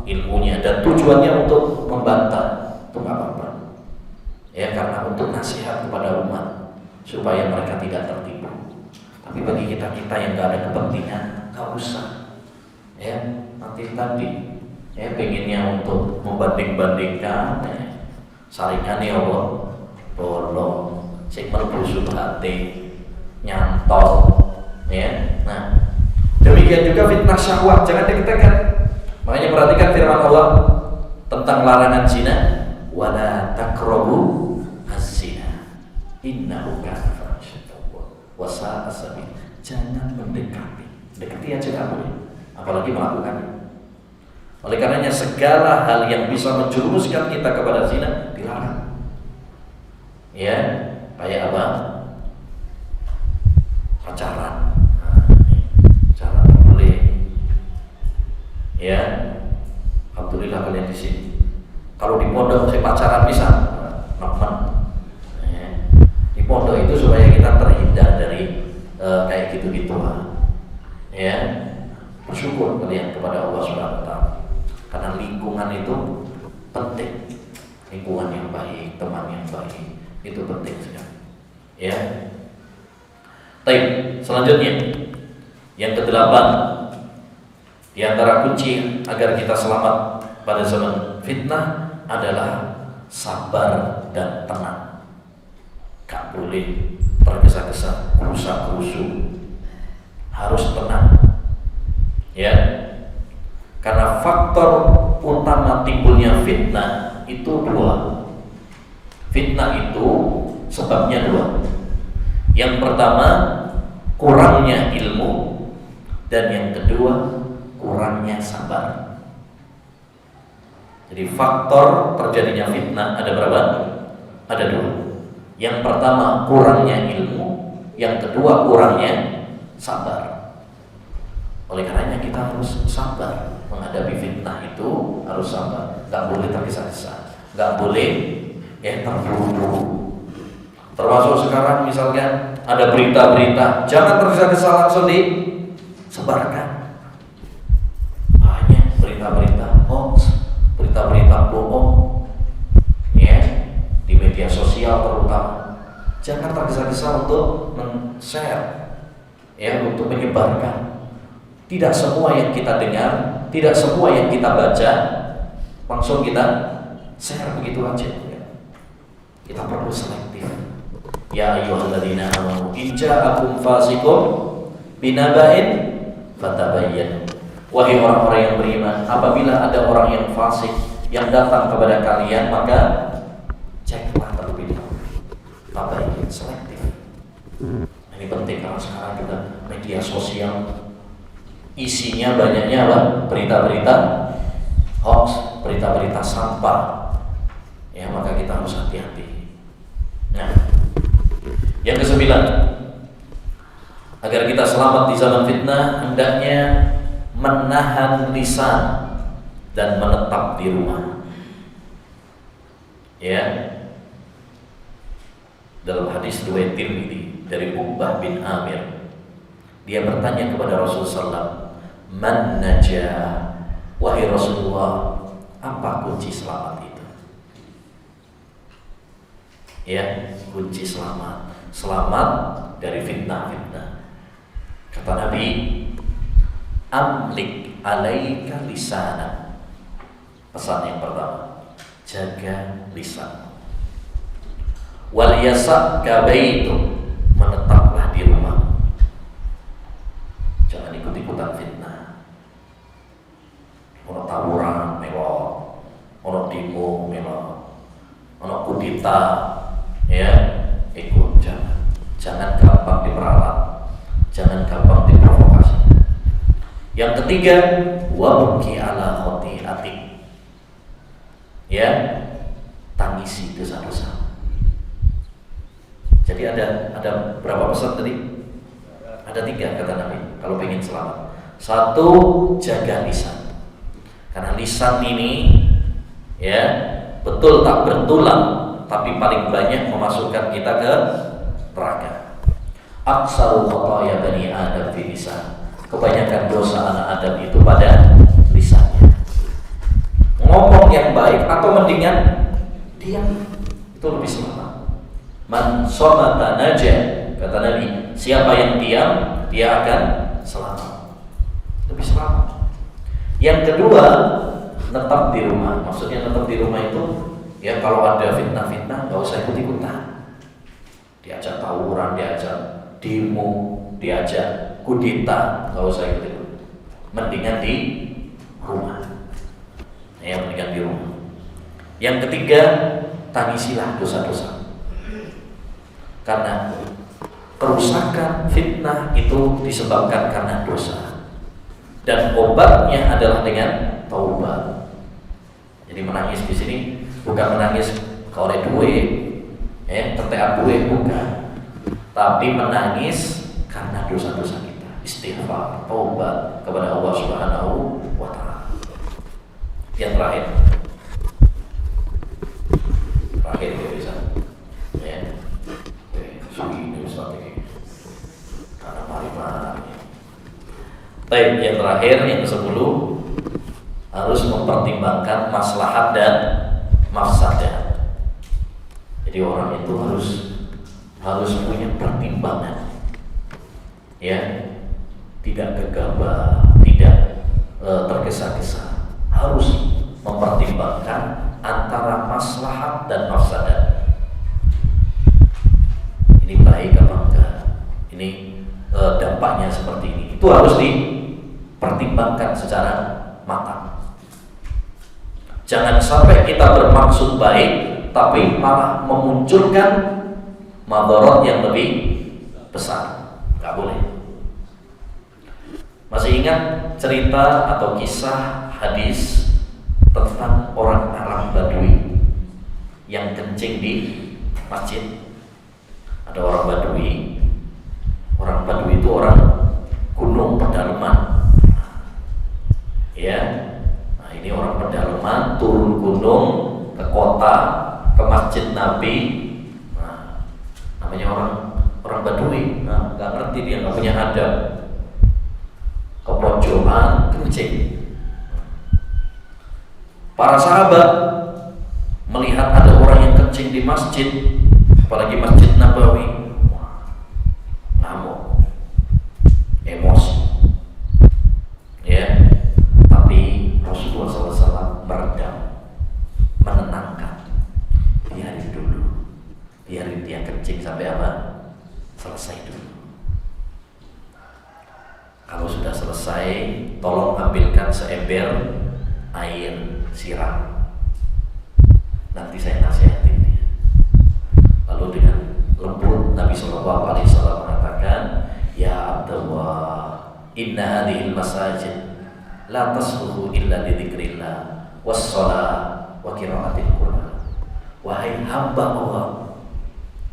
ilmunya dan tujuannya untuk membantah. Itu nggak apa-apa. Ya, karena untuk nasihat kepada umat supaya mereka tidak tertipu. Tapi bagi kita yang nggak ada kepentingan, nggak usah. Ya, nanti tadi ya pengennya untuk membanding-bandingkan, ya, saringan ya Allah, bolong, sing mlebu subhate, nyantol, ya. Nah, demikian juga fitnah syahwat, jangan dikatakan. Makanya perhatikan firman Allah tentang larangan zina, wala taqrabu az-zina innahu kana fahisyatan wa sa'a sabila. Jangan dekati aja nggak boleh, apalagi melakukannya. Oleh karenanya segala hal yang bisa menjerumuskan kita kepada zina dilarang. Ya, kayak apa? Pacaran. Pacaran boleh. Ya, alhamdulillah kalian di sini. Kalau di pondok saya pacaran bisa, teman. Ya. Di pondok itu supaya kita terhindar dari kayak gitu-gitu. Ya, bersyukur kalian kepada Allah Subhanahu Wa Taala. Karena lingkungan itu penting, lingkungan yang baik, teman yang baik itu penting sekali. Ya. Baik, selanjutnya yang ke-8 di antara kunci agar kita selamat pada zaman fitnah adalah sabar dan tenang. Gak boleh tergesa-gesa, gerusa-gerusu, harus tenang. Ya. Karena faktor utama timbulnya fitnah itu 2. Fitnah itu sebabnya 2. Yang pertama, kurangnya ilmu, dan yang kedua, kurangnya sabar. Jadi faktor terjadinya fitnah ada berapa? Ada 2. Yang pertama, kurangnya ilmu, yang kedua, kurangnya sabar. Oleh karenanya kita harus sabar. Menghadapi fitnah itu harus sabar, nggak boleh tergesa-gesa, nggak boleh terburu-buru. Termasuk sekarang misalnya ada berita-berita, jangan tergesa-gesa langsung disebarkan. Banyak berita-berita hoax, berita-berita bohong, ya, di media sosial terutama. Jangan tergesa-gesa untuk men-share, ya, untuk menyebarkan. Tidak semua yang kita dengar, tidak semua yang kita baca langsung kita share begitu aja. Kita perlu selektif. Ya ayyuhalladzina amanu in ja'akum fasiqun binaba'in fatabayyanu. Wahai orang-orang yang beriman, apabila ada orang yang fasik yang datang kepada kalian, maka ceklah terlebih dahulu. Tabayyan, selektif. Ini penting karena sekarang juga media sosial isinya banyaknya apa? Berita-berita hoax, berita-berita sampah. Ya, maka kita harus hati-hati. Nah, Yang kesembilan, agar kita selamat di zaman fitnah, hendaknya menahan lisan dan menetap di rumah. Ya, dalam hadis riwayat Tirmidzi dari Uqbah bin Amir, dia bertanya kepada Rasulullah SAW, man najah, wahai Rasulullah, apa kunci selamat itu? Ya, kunci selamat dari fitnah-fitnah. Kata Nabi, amlik alaika lisana. Pesan yang pertama, jaga lisan. Wal yasaka baitu, menetaplah di rumah. Jangan ikut-ikutan fitnah. Ono tawuran melo, ono demo melo, ono kudeta, ya, ikut. Jangan gampang diperalat, jangan gampang diprovokasi. Yang ketiga, wabki ala khoti'atik, ya, tangisi dosa-dosa. Jadi ada berapa pesan tadi? Ada 3 kata Nabi kalau ingin selamat. 1, jaga lisan, karena lisan ini, ya, betul tak bertulang, tapi paling banyak memasukkan kita ke neraka. Aksaru khataya bani Adam fi lisan. Kebanyakan dosa anak Adam itu pada lisannya. Ngomong yang baik atau mendingan diam, itu lebih selamat. Man somata najah, kata Nabi, siapa yang diam dia akan selamat, lebih selamat. Yang kedua, netap di rumah. Maksudnya netap di rumah itu, ya, kalau ada fitnah-fitnah nggak usah ikut-ikutan. Diajak tawuran, diajak demo, diajak kudeta, nggak usah ikut-ikut. Mendingan di rumah. Ya, mendingan di rumah. Yang ketiga, tangisilah dosa-dosa. Karena kerusakan fitnah itu disebabkan karena dosa, dan obatnya adalah dengan taubat. Jadi menangis di sini bukan menangis kalau duit, tetean duit, bukan, tapi menangis karena dosa-dosa kita, istighfar, taubat kepada Allah Subhanahu wa Ta'ala. Yang terakhir ya bisa, ya, ini strategi karena mari-mari. Baik, yang terakhir, yang ke-10, harus mempertimbangkan maslahat dan mafsadah. Jadi orang itu harus punya pertimbangan, ya, tidak gegabah, tidak tergesa-gesa, harus mempertimbangkan antara maslahat dan mafsadah. Ini baik apa enggak? Ini dampaknya seperti ini. Itu harus dipertimbangkan secara matang. Jangan sampai kita bermaksud baik tapi malah memunculkan madarat yang lebih besar. Nggak boleh. Masih ingat cerita atau kisah hadis tentang orang Arab Badui yang kencing di masjid? Ada orang Badui. Orang Badui itu orang gunung pedalaman, ya. Nah, ini orang pedalaman turun gunung ke kota, ke masjid Nabi. Nah, namanya orang Badui. Nah, nggak ngerti, dia nggak punya adab. Kepojokan kencing. Para sahabat melihat ada orang yang kencing di masjid, apalagi masjid Nabawi, ngamuk, emosi, ya. Tapi Rasulullah SAW meredam, menenangkan. Biarin dulu, biarin dia kencing sampai apa? Selesai dulu. Kalau sudah selesai, tolong ambilkan seember air siram. Nanti saya nasihatin dia. Lalu dengan lembut Nabi SAW mengatakan, ya Abdullah, inna hadhil masajid la tasluhu illa li dzikrillah was shalah wa qiraatil Qur'an. Wahai hamba Allah,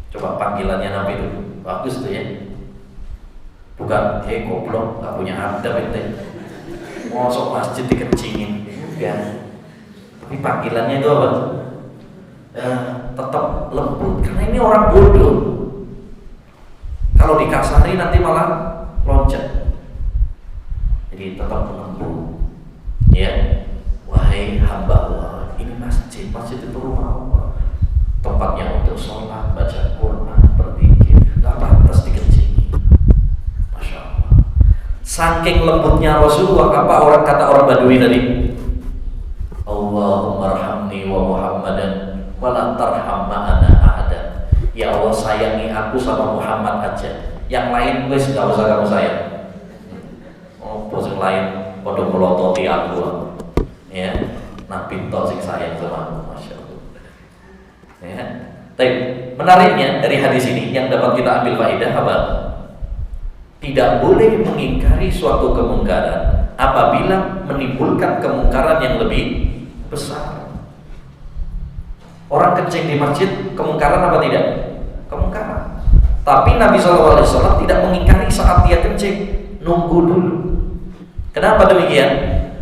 Coba panggilannya Nabi itu bagus tuh ya. Bukan, goblok, gak punya adab ente. Masuk masjid dikencingin. Ya. Tapi panggilannya itu apa? Tetap lembut, karena ini orang bodoh. Kalau dikasari nanti malah loncat. Jadi tetap lembut. Ya, wahai hamba Allah, ini masjid itu rumah Allah. Tempatnya untuk sholat, baca Quran, berzikir, gak pantas dikencingin. Masya Allah. Saking lembutnya Rasulullah, apa kata orang Badui tadi? Allahumma arhamni wa Muhammadan wa la tarham ma'ana ahadan. Ya Allah, sayangi aku sama Muhammad aja. Yang lain wis gak usah kamu sayang. Bos yang lain pada melototi aku. Ya, Nabi tok sing sayang sama aku, Masya Allah. Ya. Tapi menariknya dari hadis ini yang dapat kita ambil faedah apa? Tidak boleh mengingkari suatu kemungkaran apabila menimbulkan kemungkaran yang lebih besar. Orang kencing di masjid kemungkaran apa tidak? Kemungkaran. Tapi Nabi SAW tidak mengingkari saat dia kencing, nunggu dulu. Kenapa demikian?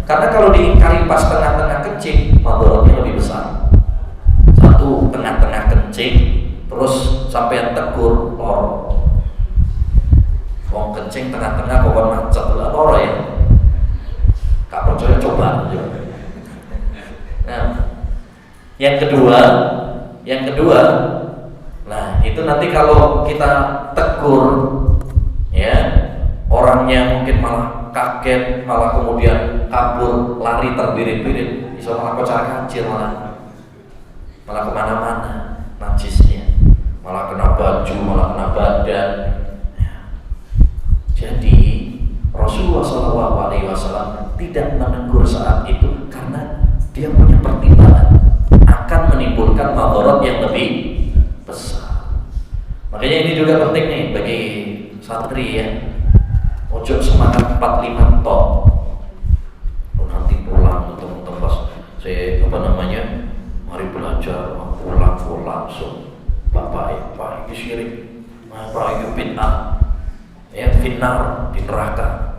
Karena kalau diingkari pas tengah-tengah kencing, madharatnya lebih besar. Satu, tengah-tengah kencing, terus sampai tegur loro. Wong kencing tengah-tengah kok macet lah loro ya. Gak percaya coba. Nah, yang kedua, nah itu nanti kalau kita tegur, ya orangnya mungkin malah kaget, malah kemudian kabur, lari terbirit-birit, bisa malah kocar kacir, malah kemana-mana najisnya, malah kena baju, malah kena badan. Jadi Rasulullah SAW tidak menegur saat itu karena dia punya pertimbangan akan menimbulkan madharat yang lebih besar. Makanya ini juga penting nih bagi santri ya. Ojo semangat 45 tok. Nanti pulang teman-teman pas saya mari belajar, pulang langsung. Bapak ini syirik, Bapak itu bid'ah. Ya, finnar di neraka.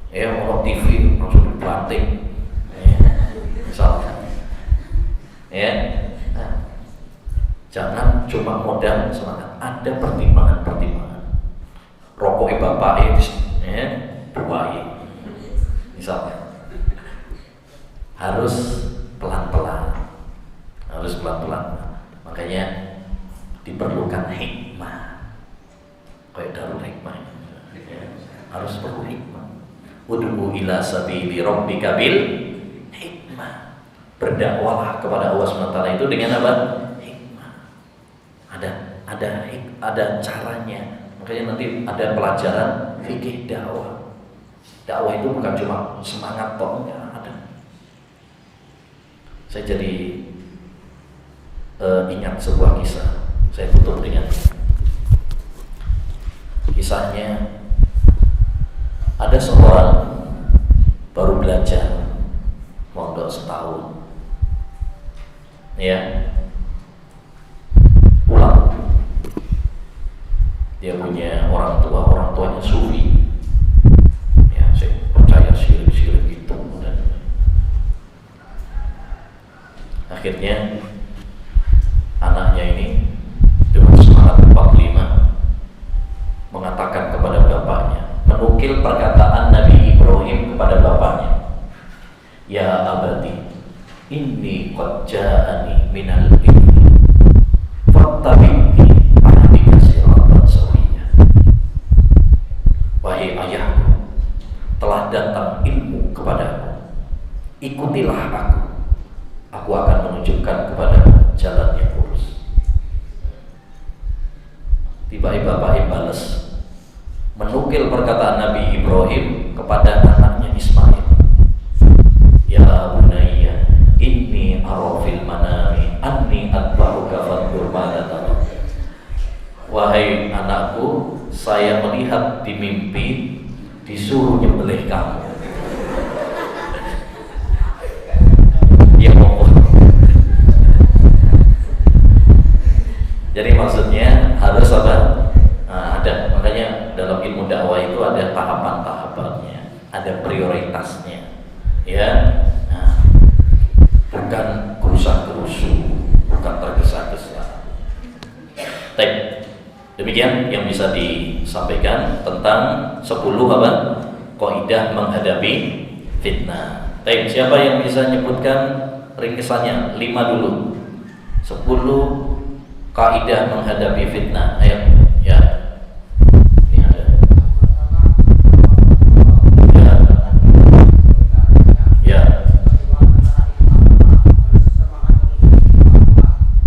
Ya, mau TV langsung dibanting. Misalkan. Ya. Nah, jangan cuma modal semangat, ada pertimbangan-pertimbangan. Rokoknya bapak ya, buai. Misalnya. Harus pelan-pelan. Makanya diperlukan hikmah. Kayak darul hikmah ya. Harus perlu hikmah. Ud'u ila sabili rabbika bil hikmah. Berdakwahlah kepada Allah SWT itu dengan apa? Hikmah. Ada caranya. Makanya nanti ada pelajaran fikih dakwah. Dakwah itu bukan cuma semangat toh, ada. Saya jadi ingat sebuah kisah. Saya tutup dengan kisahnya. Ada seorang baru belajar mondok setahun, ya, pulang. Dia punya orang tuanya sufi, ya, saya percaya syirik gitu. Dan akhirnya anaknya ini dengan semangat 45 mengatakan kepada bapaknya, menukil perkataan Nabi Ibrahim kepada bapaknya, ya abadi, inni qad ja'ani minal ilmi fattabi'ni ahdika siratan sawiyya. Wahai ayahku, telah datang ilmu kepadaku, ikutilah aku akan menunjukkan kepadamu jalan yang lurus. Tiba-tiba bapaknya balas, menukil perkataan Nabi Ibrahim kepada anaknya Ismail. Ya bunayya, inni ara fil manami anni atba'uka fanzur madza tara. Wahai anakku, saya melihat di mimpi disuruh nyembelih kamu. Ya Allah. Jadi maksudnya harus apa? Ada. Makanya dalam ilmu dakwah itu ada tahapan-tahapannya, ada prioritasnya. Ya. Nah, bukan gerusa-gerusu, bukan tergesa-gesa. Baik. Demikian yang bisa disampaikan tentang 10 apa? Kaidah menghadapi fitnah. Baik, siapa yang bisa menyebutkan ringkesannya? 5 dulu. 10 kaidah menghadapi fitnah. Ayo, ya. Ini ada. Ya. Ya.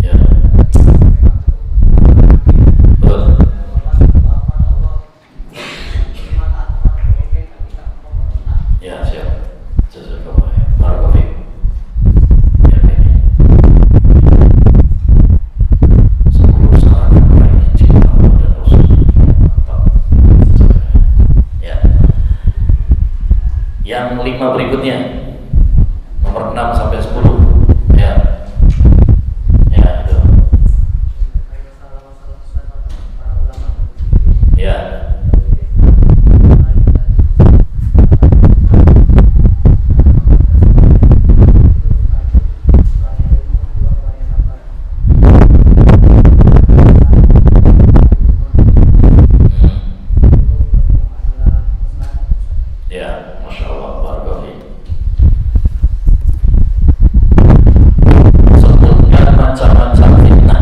Ya. Betul. Ya, siap. Jazakallah. Ya, ini. 10 syarat meraih cinta pada Rasul. Ya. Yang 5 berikutnya. Nomor 6 sampai 10. Ya. Ya, itu. Ya. Ya, Masya Allah, barakallahu. Sebutkan macam-macam fitnah.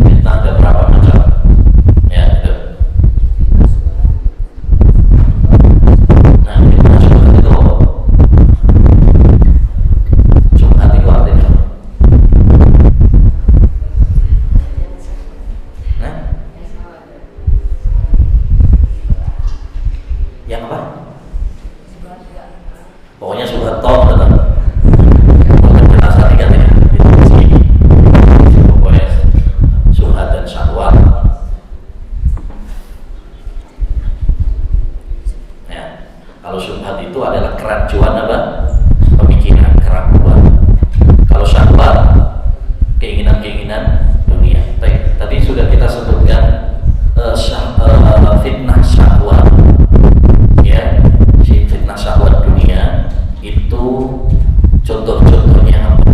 Fitnah ada berapa macam? Ya, itu. Nah, fitnah syubhat itu apa? Syubhat itu artinya apa? Nah? Yang apa? Pokoknya syubhat top betul. Penjelasan ini kan ya, pokoknya syubhat dan syahwat. Ya, kalau syubhat itu adalah kerancuan apa? Pemikiran, keraguan. Kalau syahwat, keinginan-keinginan dunia. Tadi sudah kita sebutkan fitnah syahwat. Ya, fitnah syahwat dunia itu contoh-contohnya apa?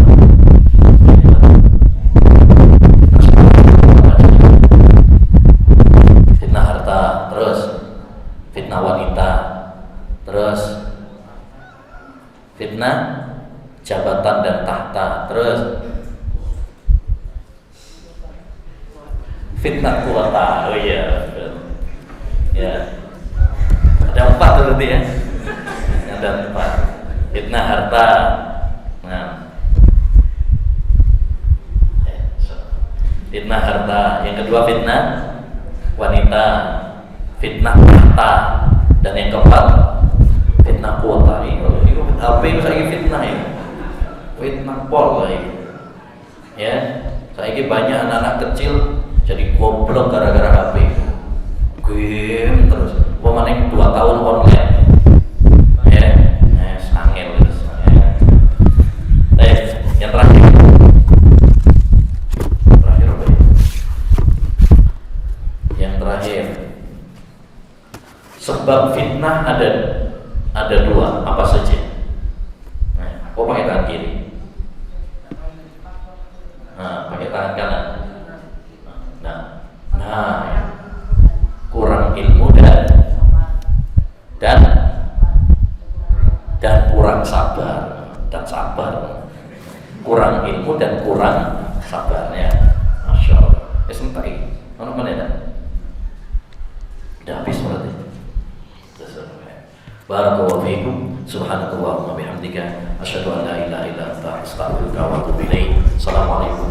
Fitnah harta, terus fitnah wanita, terus fitnah jabatan dan tahta, terus fitnah kuota. Oh iya, ya. Ada 4 berarti ya. Ada 4. Fitnah harta. Nah. Fitnah harta. Yang kedua fitnah wanita. Fitnah harta. Dan yang keempat fitnah kuota. Itu HP itu saya fitnah ya. Fitnah pol lagi. Ya. Saya banyak anak-anak kecil jadi goblok gara-gara HP. Game terus. Pemain 2 tahun online. Ya, sangel terus. Yang terakhir. Terakhir apa ya? Yang terakhir. Sebab fitnah ada 2, apa saja? Nah, pakai tangan kiri. Nah, pakai tangan kanan. Nah, kurang ilmu dan kurang sabar dan sabar, kurang ilmu dan kurang sabarnya. Masya Allah. Sentai, mana ya? Udah habis berarti. Barakallahu fiikum. Subhanakallahumma bihamdika asyhadu an la ilaha illa anta astaghfiruka wa atubu ilaik. Assalamualaikum